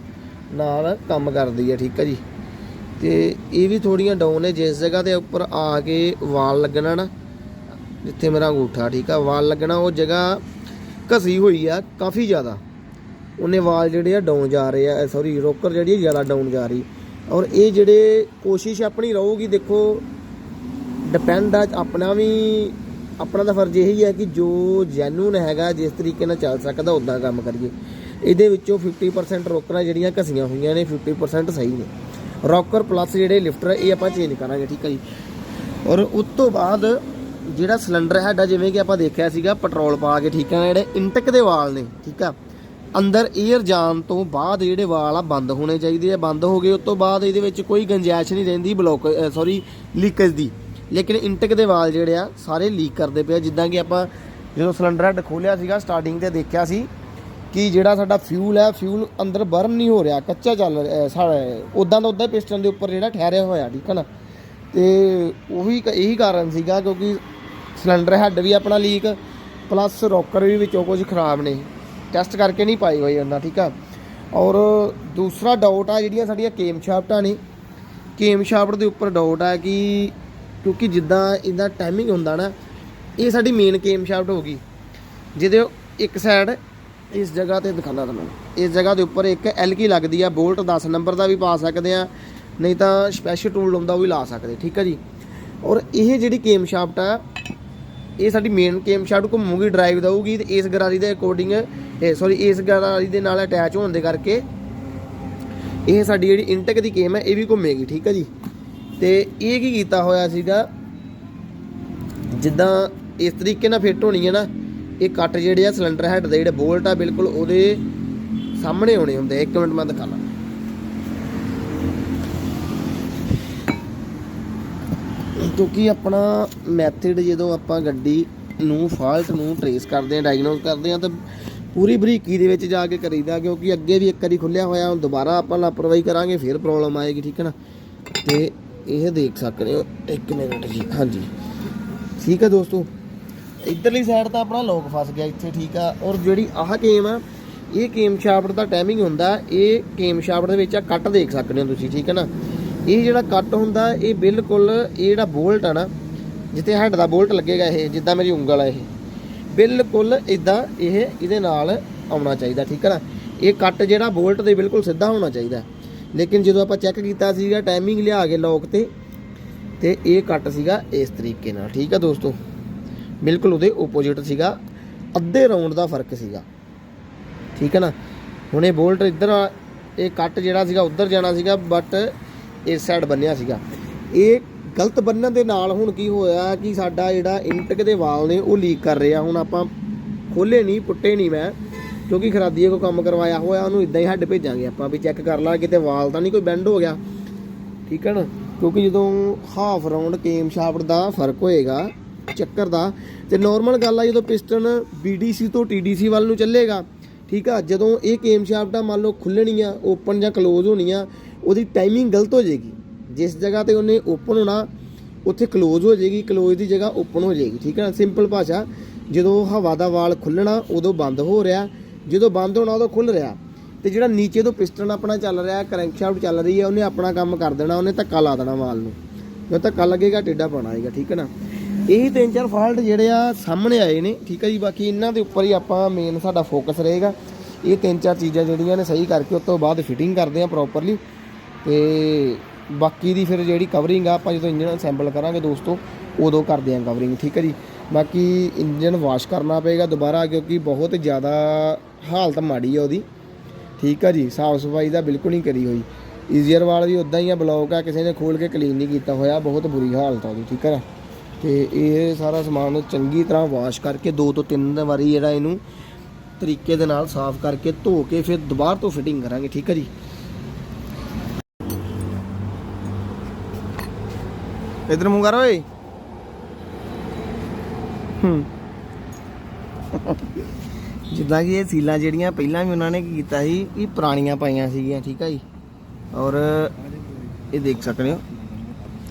ਨਾਲ ਕੰਮ ਕਰਦੀ ਹੈ, ਠੀਕ ਹੈ ਜੀ। ਤੇ ਇਹ ਵੀ ਥੋੜੀਆਂ ਡਾਊਨ ਹੈ, ਜਿਸ ਜਗ੍ਹਾ ਦੇ ਉੱਪਰ ਆ ਕੇ ਵਾਲ ਲੱਗਣਾ ਨਾ, ਜਿੱਥੇ ਮੇਰਾ ਅੰਗੂਠਾ, ਠੀਕ ਆ, ਵਾਲ ਲੱਗਣਾ, ਉਹ ਜਗ੍ਹਾ ਘਸੀ ਹੋਈ ਆ ਕਾਫੀ ਜ਼ਿਆਦਾ, ਉਹਨੇ ਵਾਲ ਜਿਹੜੇ ਆ ਡਾਊਨ ਜਾ ਰਹੇ ਆ, ਸੌਰੀ ਰੋਕਰ ਜਿਹੜੀ ਜ਼ਿਆਦਾ ਡਾਊਨ ਜਾ ਰਹੀ। ਔਰ ਇਹ ਜਿਹੜੇ ਕੋਸ਼ਿਸ਼ ਆਪਣੀ ਰਹੂਗੀ, ਦੇਖੋ ਡਿਪੈਂਡ ਆ ਆਪਣਾ ਵੀ, ਆਪਣਾ ਤਾਂ ਫਰਜ਼ ਇਹੀ ਹੈ ਕਿ ਜੋ ਜੈਨੂਨ ਹੈਗਾ, ਜਿਸ ਤਰੀਕੇ ਨਾਲ ਚੱਲ ਸਕਦਾ ਉੱਦਾਂ ਕੰਮ ਕਰੀਏ। ਇਹਦੇ ਵਿੱਚੋਂ 50% ਰੋਕਰਾਂ ਜਿਹੜੀਆਂ ਘਸੀਆਂ ਹੋਈਆਂ ਨੇ, 50% ਸਹੀ ਨੇ। ਰੋਕਰ ਪਲੱਸ ਜਿਹੜੇ ਲਿਫਟਰ ਇਹ ਆਪਾਂ ਚੇਂਜ ਕਰਾਂਗੇ, ਠੀਕ ਹੈ ਜੀ। ਔਰ ਉਸ ਤੋਂ ਬਾਅਦ ਜਿਹੜਾ ਸਿਲੰਡਰ ਸਾਡਾ, ਜਿਵੇਂ ਕਿ ਆਪਾਂ ਦੇਖਿਆ ਸੀਗਾ ਪੈਟਰੋਲ ਪਾ ਕੇ, ਠੀਕ ਹੈ ਨਾ, ਜਿਹੜੇ ਇੰਟਕ ਦੇ ਵਾਲ ਨੇ, ਠੀਕ ਆ, ਅੰਦਰ 에ਅਰ ਜਾਣ ਤੋਂ ਬਾਅਦ ਜਿਹੜੇ ਵਾਲ ਆ ਬੰਦ ਹੋਣੇ ਚਾਹੀਦੇ ਆ। ਬੰਦ ਹੋ ਗਏ ਉਸ ਤੋਂ ਬਾਅਦ ਇਹਦੇ ਵਿੱਚ ਕੋਈ ਗੁੰਜਾਇਸ਼ ਨਹੀਂ ਰਹਿੰਦੀ ਲੀਕੇਜ ਦੀ। ਲੇਕਿਨ ਇੰਟਕ ਦੇ ਵਾਲ ਜਿਹੜੇ ਆ ਸਾਰੇ ਲੀਕ ਕਰਦੇ ਪਏ। ਜਿੱਦਾਂ ਕਿ ਆਪਾਂ ਜਦੋਂ ਸਿਲੰਡਰ ਹੈਡ ਖੋਲਿਆ ਸੀਗਾ ਸਟਾਰਟਿੰਗ ਤੇ ਦੇਖਿਆ ਸੀ ਕਿ ਜਿਹੜਾ ਸਾਡਾ ਫਿਊਲ ਹੈ, ਫਿਊਲ ਅੰਦਰ ਬਰਨ ਨਹੀਂ ਹੋ ਰਿਹਾ, ਕੱਚਾ ਚੱਲ ਰਿਹਾ ਸਾਡਾ, ਉੱਦਾਂ ਦਾ ਉੱਦਾਂ ਪਿਸਟਨ ਦੇ ਉੱਪਰ ਜਿਹੜਾ ਠਹਿਰਿਆ ਹੋਇਆ, ਠੀਕ ਹੈ ਨਾ। ਤੇ ਉਹੀ ਇਹੀ ਕਾਰਨ ਸੀਗਾ ਕਿਉਂਕਿ ਸਿਲੰਡਰ ਹੈਡ ਵੀ ਆਪਣਾ ਲੀਕ ਪਲੱਸ ਰੋਕਰ ਵੀ ਵਿੱਚੋਂ ਕੁਝ ਖਰਾਬ ਨੇ, ਟੈਸਟ ਕਰਕੇ ਨਹੀਂ ਪਾਈ ਹੋਈ ਉਹਨਾਂ, ਠੀਕ ਆ। ਔਰ ਦੂਸਰਾ ਡਾਊਟ ਆ ਜਿਹੜੀਆਂ ਸਾਡੀਆਂ ਕੇਮ ਸ਼ਾਫਟਾਂ ਨੇ, ਕੇਮ ਸ਼ਾਫਟ ਦੇ ਉੱਪਰ ਡਾਊਟ ਆ ਕਿ ਕਿਉਂਕਿ ਜਿੱਦਾਂ ਇਹਦਾ ਟਾਈਮਿੰਗ ਹੁੰਦਾ ਨਾ, ਇਹ ਸਾਡੀ ਮੇਨ ਕੇਮ ਸ਼ਾਫਟ ਹੋਗੀ ਜਿਹਦੇ ਇੱਕ ਸਾਈਡ ਇਸ ਜਗ੍ਹਾ ਤੇ ਦਿਖਾਉਂਦਾ ਤੁਹਾਨੂੰ, ਇਸ ਜਗ੍ਹਾ ਦੇ ਉੱਪਰ ਇੱਕ ਐਲਕੀ ਲੱਗਦੀ ਆ, ਬੋਲਟ 10 ਨੰਬਰ ਦਾ ਵੀ ਪਾ ਸਕਦੇ ਆ, ਨਹੀਂ ਤਾਂ ਸਪੈਸ਼ਲ ਟੂਲ ਹੁੰਦਾ ਉਹ ਵੀ ਲਾ ਸਕਦੇ, ਠੀਕ ਆ ਜੀ। ਔਰ ਇਹ ਜਿਹੜੀ ਕੇਮ ਸ਼ਾਫਟ ਆ ਇਹ ਸਾਡੀ ਮੇਨ ਕੇਮ ਸ਼ਾਫਟ ਘੁੰਮੂਗੀ, ਡਰਾਈਵ ਦਊਗੀ ਤੇ ਇਸ ਗਰਾਰੀ ਦੇ ਅਕੋਰਡਿੰਗ ਇਸ ਗਰਾਰੀ ਦੇ ਨਾਲ ਅਟੈਚ ਹੋਣ ਦੇ ਕਰਕੇ ਇਹ ਸਾਡੀ ਜਿਹੜੀ ਇੰਟਕ ਦੀ ਕੇਮ ਹੈ ਇਹ ਵੀ ਘੁੰਮੇਗੀ, ਠੀਕ ਹੈ ਜੀ। ਤੇ ਇਹ ਕੀ ਕੀਤਾ ਹੋਇਆ ਸੀਗਾ, ਜਿੱਦਾਂ ਇਸ ਤਰੀਕੇ ਨਾਲ ਫਿੱਟ ਹੋਣੀ ਹੈ ਨਾ, ਇਹ ਕੱਟ ਜਿਹੜੇ ਆ ਸਿਲੰਡਰ ਹੈਡ ਦੇ ਜਿਹੜੇ ਬੋਲਟ ਆ ਬਿਲਕੁਲ ਉਹਦੇ ਸਾਹਮਣੇ ਹੋਣੇ ਹੁੰਦੇ। 1 ਮਿੰਟ ਮੈਂ ਦਿਖਾ ਲਾਂ। ਕਿਉਂਕਿ ਆਪਣਾ ਮੈਥਡ ਜਦੋਂ ਆਪਾਂ ਗੱਡੀ ਨੂੰ ਫਾਲਟ ਨੂੰ ਟਰੇਸ ਕਰਦੇ ਹਾਂ, ਡਾਇਗਨੋਸ ਕਰਦੇ ਹਾਂ, ਤਾਂ ਪੂਰੀ ਬਰੀਕੀ ਦੇ ਵਿੱਚ ਜਾ ਕੇ ਕਰੀਦਾ। ਕਿਉਂਕਿ ਅੱਗੇ ਵੀ ਇੱਕ ਵਾਰੀ ਖੁੱਲਿਆ ਹੋਇਆ, ਹੁਣ ਦੁਬਾਰਾ ਆਪਾਂ ਲਾਪਰਵਾਹੀ ਕਰਾਂਗੇ ਫਿਰ ਪ੍ਰੋਬਲਮ ਆਏਗੀ, ਠੀਕ ਹੈ ਨਾ। ਤੇ ਇਹ ਦੇਖ ਸਕਦੇ ਹੋ, 1 ਮਿੰਟ ਜੀ, ਹਾਂਜੀ ਠੀਕ ਹੈ ਦੋਸਤੋ। ਇੱਧਰਲੀ ਸਾਈਡ ਤਾਂ ਆਪਣਾ ਲੋਕ ਫਸ ਗਿਆ ਇੱਥੇ, ਠੀਕ ਆ। ਔਰ ਜਿਹੜੀ ਆਹ ਕੇਮ ਆ ਇਹ ਕੇਮ ਸ਼ਾਫਟ ਦਾ ਟਾਈਮਿੰਗ ਹੁੰਦਾ, ਇਹ ਕੇਮ ਸ਼ਾਫਟ ਦੇ ਵਿੱਚ ਆ ਕੱਟ ਦੇਖ ਸਕਦੇ ਹੋ ਤੁਸੀਂ, ਠੀਕ ਹੈ ਨਾ। ਇਹ ਜਿਹੜਾ ਕੱਟ ਹੁੰਦਾ ਇਹ ਬਿਲਕੁਲ ਇਹ ਜਿਹੜਾ ਬੋਲਟ ਆ ਨਾ, ਜਿੱਥੇ ਹੈਡ ਦਾ ਬੋਲਟ ਲੱਗੇਗਾ, ਇਹ ਜਿੱਦਾਂ ਮੇਰੀ ਉਂਗਲ ਆ, ਇਹ ਬਿਲਕੁਲ ਇਦਾਂ ਇਹਦੇ ਨਾਲ ਆਉਣਾ ਚਾਹੀਦਾ, ਠੀਕ ਹੈ ਨਾ। ਇਹ ਕੱਟ ਜਿਹੜਾ ਬੋਲਟ ਦੇ ਬਿਲਕੁਲ ਸਿੱਧਾ ਹੋਣਾ ਚਾਹੀਦਾ। ਲੇਕਿਨ ਜਦੋਂ ਆਪਾਂ ਚੈੱਕ ਕੀਤਾ ਸੀਗਾ ਟਾਈਮਿੰਗ ਲਿਆ ਕੇ ਲੋਕ ਤੇ ਇਹ ਕੱਟ ਸੀਗਾ ਇਸ ਤਰੀਕੇ ਨਾਲ, ਠੀਕ ਆ ਦੋਸਤੋ, ਬਿਲਕੁਲ ਉਹਦੇ ਓਪੋਜਿਟ ਸੀਗਾ, ਅੱਧੇ ਰਾਊਂਡ ਦਾ ਫਰਕ ਸੀਗਾ, ਠੀਕ ਹੈ ਨਾ। ਹੁਣ ਇਹ ਬੋਲਟ ਇੱਧਰ, ਇਹ ਕੱਟ ਜਿਹੜਾ ਸੀਗਾ ਉੱਧਰ ਜਾਣਾ ਸੀਗਾ, ਬਟ ਇਸ ਸਾਈਡ ਬੰਨਿਆ ਸੀਗਾ। ਇਹ ਗਲਤ ਬੰਨਣ ਦੇ ਨਾਲ ਹੁਣ ਕੀ ਹੋਇਆ ਕਿ ਸਾਡਾ ਜਿਹੜਾ ਇੰਟਕ ਦੇ ਵਾਲ ਨੇ ਉਹ ਲੀਕ ਕਰ ਰਿਹਾ। ਹੁਣ ਆਪਾਂ ਖੋਲੇ ਨਹੀਂ, ਪੁੱਟੇ ਨਹੀਂ ਮੈਂ, ਕਿਉਂਕਿ ਖਰਾਦੀਏ ਕੋਈ ਕੰਮ ਕਰਵਾਇਆ ਹੋਇਆ, ਉਹਨੂੰ ਇਦਾਂ ਹੀ ਹੈਡ ਭੇਜਾਂਗੇ ਆਪਾਂ ਵੀ ਚੈੱਕ ਕਰ ਲਾ ਕਿਤੇ ਵਾਲ ਤਾਂ ਨਹੀਂ ਕੋਈ ਬੈਂਡ ਹੋ ਗਿਆ, ਠੀਕ ਹੈ ਨਾ। ਕਿਉਂਕਿ ਜਦੋਂ ਹਾਫ ਰਾਊਂਡ ਕੇਮ ਸ਼ਾਫਟ ਦਾ ਫਰਕ ਹੋਏਗਾ ਚੱਕਰ ਦਾ, ਤੇ ਨੋਰਮਲ ਗੱਲ ਆ ਜਦੋਂ ਪਿਸਟਨ BDC ਤੋਂ TDC ਵੱਲ ਨੂੰ ਚੱਲੇਗਾ, ਠੀਕ ਆ। ਜਦੋਂ ਇਹ ਕੇਮ ਸ਼ਾਫਟ ਆ ਮੰਨ ਲਓ ਖੁੱਲਣੀ ਆ, ਓਪਨ ਜਾਂ ਕਲੋਜ਼ ਹੋਣੀ ਆ, ਉਹਦੀ ਟਾਈਮਿੰਗ ਗਲਤ ਹੋ ਜਾਏਗੀ। ਜਿਸ ਜਗ੍ਹਾ ਤੇ ਉਹਨੇ ਓਪਨ ਹੋਣਾ ਉੱਥੇ ਕਲੋਜ਼ ਹੋ ਜਾਏਗੀ, ਕਲੋਜ਼ ਦੀ ਜਗ੍ਹਾ ਓਪਨ ਹੋ ਜਾਏਗੀ, ਠੀਕ ਹੈ ਨਾ। ਸਿੰਪਲ ਭਾਸ਼ਾ, ਜਦੋਂ ਹਵਾ ਦਾ ਵਾਲ ਖੁੱਲਣਾ ਉਦੋਂ ਬੰਦ ਹੋ ਰਿਹਾ, ਜਦੋਂ ਬੰਦ ਹੋਣਾ ਉਦੋਂ ਖੁੱਲ ਰਿਹਾ। ਤੇ ਜਿਹੜਾ ਨੀਚੇ ਤੋਂ ਪਿਸਟਨ ਆਪਣਾ ਚੱਲ ਰਿਹਾ, ਕਰੈਂਕ ਸ਼ਾਫਟ ਚੱਲ ਰਹੀ ਹੈ, ਉਹਨੇ ਆਪਣਾ ਕੰਮ ਕਰ ਦੇਣਾ, ਉਹਨੇ ਧੱਕਾ ਲਾ ਦੇਣਾ ਵਾਲ ਨੂੰ। ਜਦੋਂ ਧੱਕਾ ਲੱਗੇਗਾ ਟੇਢਾ ਪਾਣਾ ਆਏਗਾ, ਠੀਕ ਹੈ ਨਾ। ਇਹੀ 3-4 ਫਾਲਟ ਜਿਹੜੇ ਆ ਸਾਹਮਣੇ ਆਏ ਨੇ, ਠੀਕ ਹੈ ਜੀ। ਬਾਕੀ ਇਹਨਾਂ ਦੇ ਉੱਪਰ ਹੀ ਆਪਾਂ ਮੇਨ ਸਾਡਾ ਫੋਕਸ ਰਹੇਗਾ। ਇਹ 3-4 ਚੀਜ਼ਾਂ ਜਿਹੜੀਆਂ ਨੇ ਸਹੀ ਕਰਕੇ ਉਸ ਤੋਂ ਬਾਅਦ ਫਿਟਿੰਗ ਕਰਦੇ ਆ ਪ੍ਰੋਪਰਲੀ। ਤੇ ਬਾਕੀ ਦੀ ਫਿਰ ਜਿਹੜੀ ਕਵਰਿੰਗ ਆ ਆਪਾਂ ਜਦੋਂ ਇੰਜਨ ਅਸੈਂਬਲ ਕਰਾਂਗੇ ਦੋਸਤੋ ਉਦੋਂ ਕਰਦੇ ਆ ਕਵਰਿੰਗ, ਠੀਕ ਹੈ ਜੀ। ਬਾਕੀ ਇੰਜਨ ਵਾਸ਼ ਕਰਨਾ ਪਏਗਾ ਦੁਬਾਰਾ, ਕਿਉਂਕਿ ਬਹੁਤ ਜ਼ਿਆਦਾ ਹਾਲਤ ਮਾੜੀ ਆ ਉਹਦੀ, ਠੀਕ ਆ ਜੀ। ਸਾਫ ਸਫਾਈ ਦਾ ਬਿਲਕੁਲ ਨਹੀਂ ਕਰੀ ਹੋਈ। ਈਜ਼ੀਅਰ ਵਾਲ ਵੀ ਉੱਦਾਂ ਹੀ ਆ, ਬਲੌਕ ਆ, ਕਿਸੇ ਨੇ ਖੋਲ੍ਹ ਕੇ ਕਲੀਨ ਨਹੀਂ ਕੀਤਾ ਹੋਇਆ, ਬਹੁਤ ਬੁਰੀ ਹਾਲਤ ਆ ਉਹਦੀ, ਠੀਕ ਹੈ ਨਾ। ਤੇ ਇਹ ਸਾਰਾ ਸਮਾਨ ਚੰਗੀ ਤਰ੍ਹਾਂ ਵਾਸ਼ ਕਰਕੇ 2 ਤੋਂ 3 ਵਾਰੀ ਜਿਹੜਾ ਇਹਨੂੰ ਤਰੀਕੇ ਦੇ ਨਾਲ ਸਾਫ਼ ਕਰਕੇ ਧੋ ਕੇ ਫਿਰ ਦੁਬਾਰਾ ਤੋਂ ਫਿਟਿੰਗ ਕਰਾਂਗੇ, ਠੀਕ ਹੈ ਜੀ। ਇਧਰ ਮੂੰਹ ਕਰ ਓਏ। ਜਿੱਦਾਂ ਕਿ ਇਹ ਸੀਲਾਂ ਜਿਹੜੀਆਂ ਪਹਿਲਾਂ ਵੀ ਉਹਨਾਂ ਨੇ ਕੀ ਕੀਤਾ ਸੀ ਕਿ ਪੁਰਾਣੀਆਂ ਪਾਈਆਂ ਸੀਗੀਆਂ, ਠੀਕ ਹੈ ਜੀ। ਔਰ ਇਹ ਦੇਖ ਸਕਦੇ ਹੋ,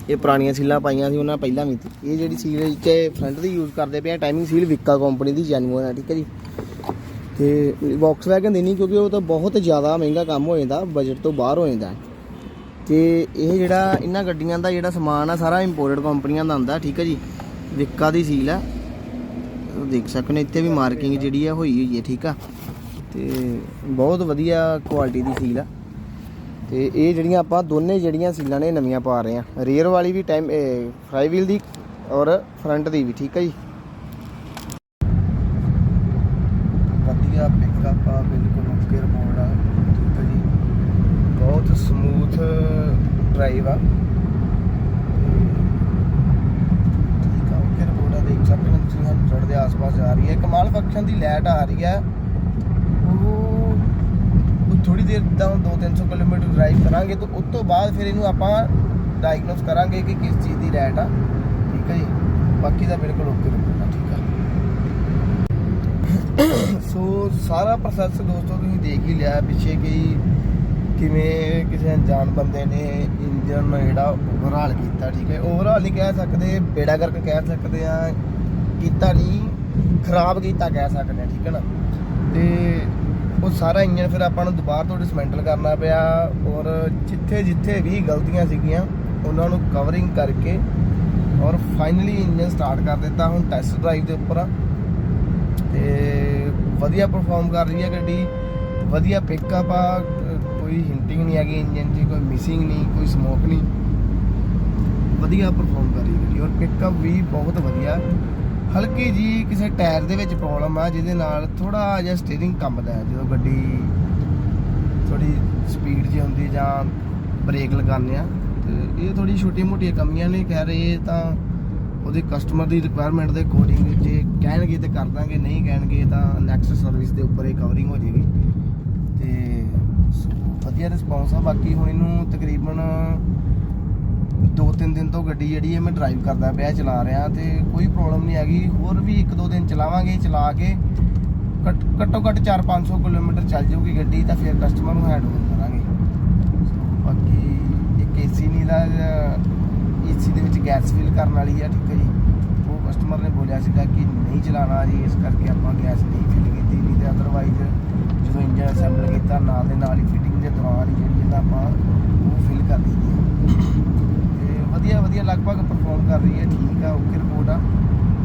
ਇਹ ਪੁਰਾਣੀਆਂ ਸੀਲਾਂ ਪਾਈਆਂ ਸੀ ਉਹਨਾਂ ਪਹਿਲਾਂ ਵੀ। ਇਹ ਜਿਹੜੀ ਸੀਲ ਇੱਥੇ ਫਰੰਟ ਦੀ ਯੂਜ਼ ਕਰਦੇ ਪਏ ਆ, ਟਾਈਮਿੰਗ ਸੀਲ ਵਿਕਾ ਕੰਪਨੀ ਦੀ ਜੈਨੂਅਨ ਹੈ, ਠੀਕ ਹੈ ਜੀ। ਤੇ ਵੌਕਸਵੈਗਨ ਦੀ ਨਹੀਂ, ਕਿਉਂਕਿ ਉਹ ਤਾਂ ਬਹੁਤ ਜ਼ਿਆਦਾ ਮਹਿੰਗਾ ਕੰਮ ਹੋ ਜਾਂਦਾ, ਬਜਟ ਤੋਂ ਬਾਹਰ ਹੋ ਜਾਂਦਾ। ਤੇ ਇਹ ਜਿਹੜਾ ਇਹਨਾਂ ਗੱਡੀਆਂ ਦਾ ਜਿਹੜਾ ਸਮਾਨ ਆ ਸਾਰਾ ਇੰਪੋਰਟਡ ਕੰਪਨੀਆਂ ਦਾ ਹੁੰਦਾ, ਠੀਕ ਹੈ ਜੀ। ਵਿਕਾ ਦੀ ਸੀਲ ਆ, ਦੇਖ ਸਕਦੇ ਇੱਥੇ ਵੀ ਮਾਰਕਿੰਗ ਜਿਹੜੀ ਆ ਹੋਈ ਹੈ, ਠੀਕ ਆ। ਤੇ ਬਹੁਤ ਵਧੀਆ ਕੁਆਲਿਟੀ ਦੀ ਸੀਲ ਆ। ਤੇ ਇਹ ਜਿਹੜੀਆਂ ਆਪਾਂ ਦੋਨੇ ਜਿਹੜੀਆਂ ਸੀਲਾਂ ਨੇ ਨਵੀਆਂ ਪਾ ਰਹੇ ਆ, ਰੀਅਰ ਵਾਲੀ ਵੀ ਫਰਾਈ ਵੀਲ ਦੀ ਔਰ ਫਰੰਟ ਦੀ ਵੀ, ਠੀਕ ਹੈ ਜੀ। ਵਧੀਆ ਪਿਕਅਪ ਆ, ਬਿਲਕੁਲ ਓਕੇ ਰਿਪੋਰਟ ਆ, ਠੀਕ ਹੈ ਜੀ। ਬਹੁਤ ਸਮੂਥ ਡਰਾਈਵ ਆ, ਠੀਕ ਆ, ਓਕੇ ਰਿਪੋਰਟ ਆ। ਦੇਖ ਸਕਦੇ ਹੋ ਤੁਸੀਂ 100 ਦੇ ਆਸ-ਪਾਸ ਆ ਰਹੀ ਹੈ। ਕਮਾਲ ਫੰਕਸ਼ਨ ਦੀ ਲਾਈਟ ਆ ਰਹੀ ਹੈ, ਉਹ ਦੇ ਜਿੱਦਾਂ ਹੁਣ 200-300 ਕਿਲੋਮੀਟਰ ਡਰਾਈਵ ਕਰਾਂਗੇ ਤਾਂ ਉਸ ਤੋਂ ਬਾਅਦ ਫਿਰ ਇਹਨੂੰ ਆਪਾਂ ਡਾਇਗਨੋਸ ਕਰਾਂਗੇ ਕਿ ਕਿਸ ਚੀਜ਼ ਦੀ ਰੈਟ ਆ, ਠੀਕ ਹੈ ਜੀ। ਬਾਕੀ ਦਾ ਬਿਲਕੁਲ ਓਕੇ ਰਹੂਗਾ, ਠੀਕ ਆ। ਸੋ ਸਾਰਾ ਪ੍ਰੋਸੈਸ ਦੋਸਤੋ ਤੁਸੀਂ ਦੇਖ ਹੀ ਲਿਆ ਪਿੱਛੇ ਕਿਵੇਂ ਕਿਸੇ ਅਣਜਾਣ ਬੰਦੇ ਨੇ ਇੰਜਨ ਜਿਹੜਾ ਓਵਰਹਾਲ ਕੀਤਾ, ਠੀਕ ਹੈ। ਓਵਰਹਾਲ ਨਹੀਂ ਕਹਿ ਸਕਦੇ, ਬੇੜਾ ਕਰਕੇ ਕਹਿ ਸਕਦੇ ਆ, ਕੀਤਾ ਨਹੀਂ, ਖਰਾਬ ਕੀਤਾ ਕਹਿ ਸਕਦੇ ਆ, ਠੀਕ ਹੈ ਨਾ। ਤੇ ਉਹ ਸਾਰਾ ਇੰਜਨ ਫਿਰ ਆਪਾਂ ਨੂੰ ਦੁਬਾਰਾ ਤੋਂ ਡਿਸਮੈਂਟਲ ਕਰਨਾ ਪਿਆ, ਔਰ ਜਿੱਥੇ ਵੀ ਗਲਤੀਆਂ ਸੀਗੀਆਂ ਉਹਨਾਂ ਨੂੰ ਕਵਰਿੰਗ ਕਰਕੇ ਔਰ ਫਾਈਨਲੀ ਇੰਜਨ ਸਟਾਰਟ ਕਰ ਦਿੱਤਾ। ਹੁਣ ਟੈਸਟ ਡਰਾਈਵ ਦੇ ਉੱਪਰ ਆ ਤੇ ਵਧੀਆ ਪਰਫਾਰਮ ਕਰ ਰਹੀ ਹੈ ਗੱਡੀ, ਵਧੀਆ ਪਿਕਅਪ ਆ, ਕੋਈ ਹਿੰਟਿੰਗ ਨਹੀਂ ਹੈਗੀ ਇੰਜਨ 'ਚ, ਕੋਈ ਮਿਸਿੰਗ ਨਹੀਂ, ਕੋਈ ਸਮੋਕ ਨਹੀਂ, ਵਧੀਆ ਪਰਫਾਰਮ ਕਰ ਰਹੀ ਹੈ ਗੱਡੀ। ਔਰ ਪਿਕਅਪ ਵੀ ਬਹੁਤ ਵਧੀਆ। ਹਲਕੀ ਜੀ ਕਿਸੇ ਟਾਇਰ ਦੇ ਵਿੱਚ ਪ੍ਰੋਬਲਮ ਆ ਜਿਹਦੇ ਨਾਲ ਥੋੜਾ ਜਿਹਾ ਸਟੀਅਰਿੰਗ ਕੰਬਦਾ ਹੈ ਜਦੋਂ ਗੱਡੀ ਥੋੜੀ ਸਪੀਡ 'ਚ ਹੁੰਦੀ ਜਾਂ ਬ੍ਰੇਕ ਲਗਾਉਂਦੇ ਆ, ਤੇ ਇਹ ਥੋੜੀ ਛੋਟੀਆਂ ਮੋਟੀਆਂ ਕਮੀਆਂ ਨੇ ਕਹਿ ਰਹੇ ਤਾਂ ਉਹਦੇ ਕਸਟਮਰ ਦੀ ਰਿਕੁਆਇਰਮੈਂਟ ਦੇ ਅਕੋਰਡਿੰਗ ਜੇ ਕਹਿਣਗੇ ਤੇ ਕਰ ਦਾਂਗੇ, ਨਹੀਂ ਕਹਿਣਗੇ ਤਾਂ ਨੈਕਸਟ ਸਰਵਿਸ ਦੇ ਉੱਪਰ ਇਹ ਕਵਰਿੰਗ ਹੋ ਜਾਏਗੀ। ਤੇ ਵਧੀਆ ਰਿਸਪੌਂਸ ਆ। ਬਾਕੀ ਹੁਣ ਇਹਨੂੰ ਤਕਰੀਬਨ 2-3 ਦਿਨ ਤੋਂ ਗੱਡੀ ਜਿਹੜੀ ਹੈ ਮੈਂ ਡਰਾਈਵ ਕਰਦਾ ਪਿਆ, ਚਲਾ ਰਿਹਾ ਤੇ ਕੋਈ ਪ੍ਰੋਬਲਮ ਨਹੀਂ ਹੈਗੀ। ਹੋਰ ਵੀ 1-2 ਦਿਨ ਚਲਾਵਾਂਗੇ, ਚਲਾ ਕੇ ਘੱਟੋ ਘੱਟ 400-500 ਕਿਲੋਮੀਟਰ ਚੱਲ ਜਾਊਗੀ ਗੱਡੀ, ਤਾਂ ਫਿਰ ਕਸਟਮਰ ਨੂੰ ਹੈਂਡ ਓਵਰ ਕਰਾਂਗੇ। ਬਾਕੀ ਇੱਕ ਏਸੀ ਨਹੀਂ ਦਾ, ਏਸੀ ਦੇ ਵਿੱਚ ਗੈਸ ਫਿਲ ਕਰਨ ਵਾਲੀ ਆ, ਠੀਕ ਹੈ ਜੀ। ਉਹ ਕਸਟਮਰ ਨੇ ਬੋਲਿਆ ਸੀਗਾ ਕਿ ਨਹੀਂ ਚਲਾਉਣਾ ਜੀ, ਇਸ ਕਰਕੇ ਆਪਾਂ ਗੈਸ ਨਹੀਂ ਫਿਲ ਕੀਤੀ, ਨਹੀਂ ਤੇ ਅਦਰਵਾਈਜ਼ ਜਦੋਂ ਇੰਜਨ ਅਸੈਂਬਲ ਕੀਤਾ ਨਾਲ ਦੇ ਨਾਲ ਹੀ ਫਿਟਿੰਗ ਦੇ ਦੌਰਾਨ ਹੀ ਜਿਹੜੀ ਇਹਦਾ ਆਪਾਂ ਉਹ ਫਿਲ ਕਰ ਦਿੱਤੀ ਹੈ। ਵਧੀਆ ਲਗਭਗ ਪਰਫਾਰਮ ਕਰ ਰਹੀ ਹੈ, ਠੀਕ ਆ, ਓਕੇ ਰਿਪੋਰਟ ਆ।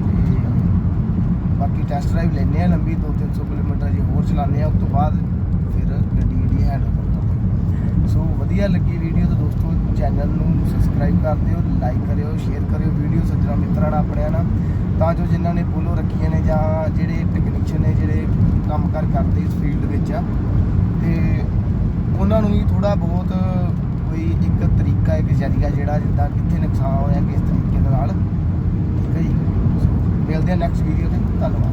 ਤੇ ਬਾਕੀ ਟੈਸਟ ਡਰਾਈਵ ਲੈਂਦੇ ਆ ਲੰਬੀ 200-300 ਕਿਲੋਮੀਟਰ ਜੇ ਹੋਰ ਚਲਾਉਂਦੇ ਆ, ਉਸ ਤੋਂ ਬਾਅਦ ਫਿਰ ਗੱਡੀ ਜਿਹੜੀ ਹੈਂਡ ਓਵਰ ਕਰਦੇ। ਸੋ ਵਧੀਆ ਲੱਗੀ ਵੀਡੀਓ ਤਾਂ ਦੋਸਤੋ ਚੈਨਲ ਨੂੰ ਸਬਸਕ੍ਰਾਈਬ ਕਰ ਦਿਓ, ਲਾਈਕ ਕਰਿਓ, ਸ਼ੇਅਰ ਕਰਿਓ ਵੀਡੀਓ ਸੱਜਣਾ ਮਿੱਤਰਾਂ ਨਾਲ ਆਪਣਿਆਂ ਨਾਲ, ਤਾਂ ਜੋ ਜਿਨ੍ਹਾਂ ਨੇ ਬੋਲੋ ਰੱਖੀਆਂ ਨੇ ਜਾਂ ਜਿਹੜੇ ਟੈਕਨੀਸ਼ੀਅਨ ਨੇ ਜਿਹੜੇ ਕੰਮ ਕਰਦੇ ਇਸ ਫੀਲਡ ਵਿੱਚ ਆ, ਤੇ ਉਹਨਾਂ ਨੂੰ ਵੀ ਥੋੜਾ ਬਹੁਤ ਕੋਈ ਇੱਕ ਤਰੀਕਾ, ਇੱਕ ਜ਼ਰੀਆ ਜਿਹੜਾ ਜਿੱਦਾਂ ਕਿੱਥੇ ਨੁਕਸਾਨ ਹੋਇਆ ਕਿਸ ਤਰੀਕੇ ਦੇ ਨਾਲ, ਠੀਕ ਹੈ ਜੀ। ਮਿਲਦੇ ਆ ਨੈਕਸਟ ਵੀਡੀਓ ਤੇ, ਧੰਨਵਾਦ।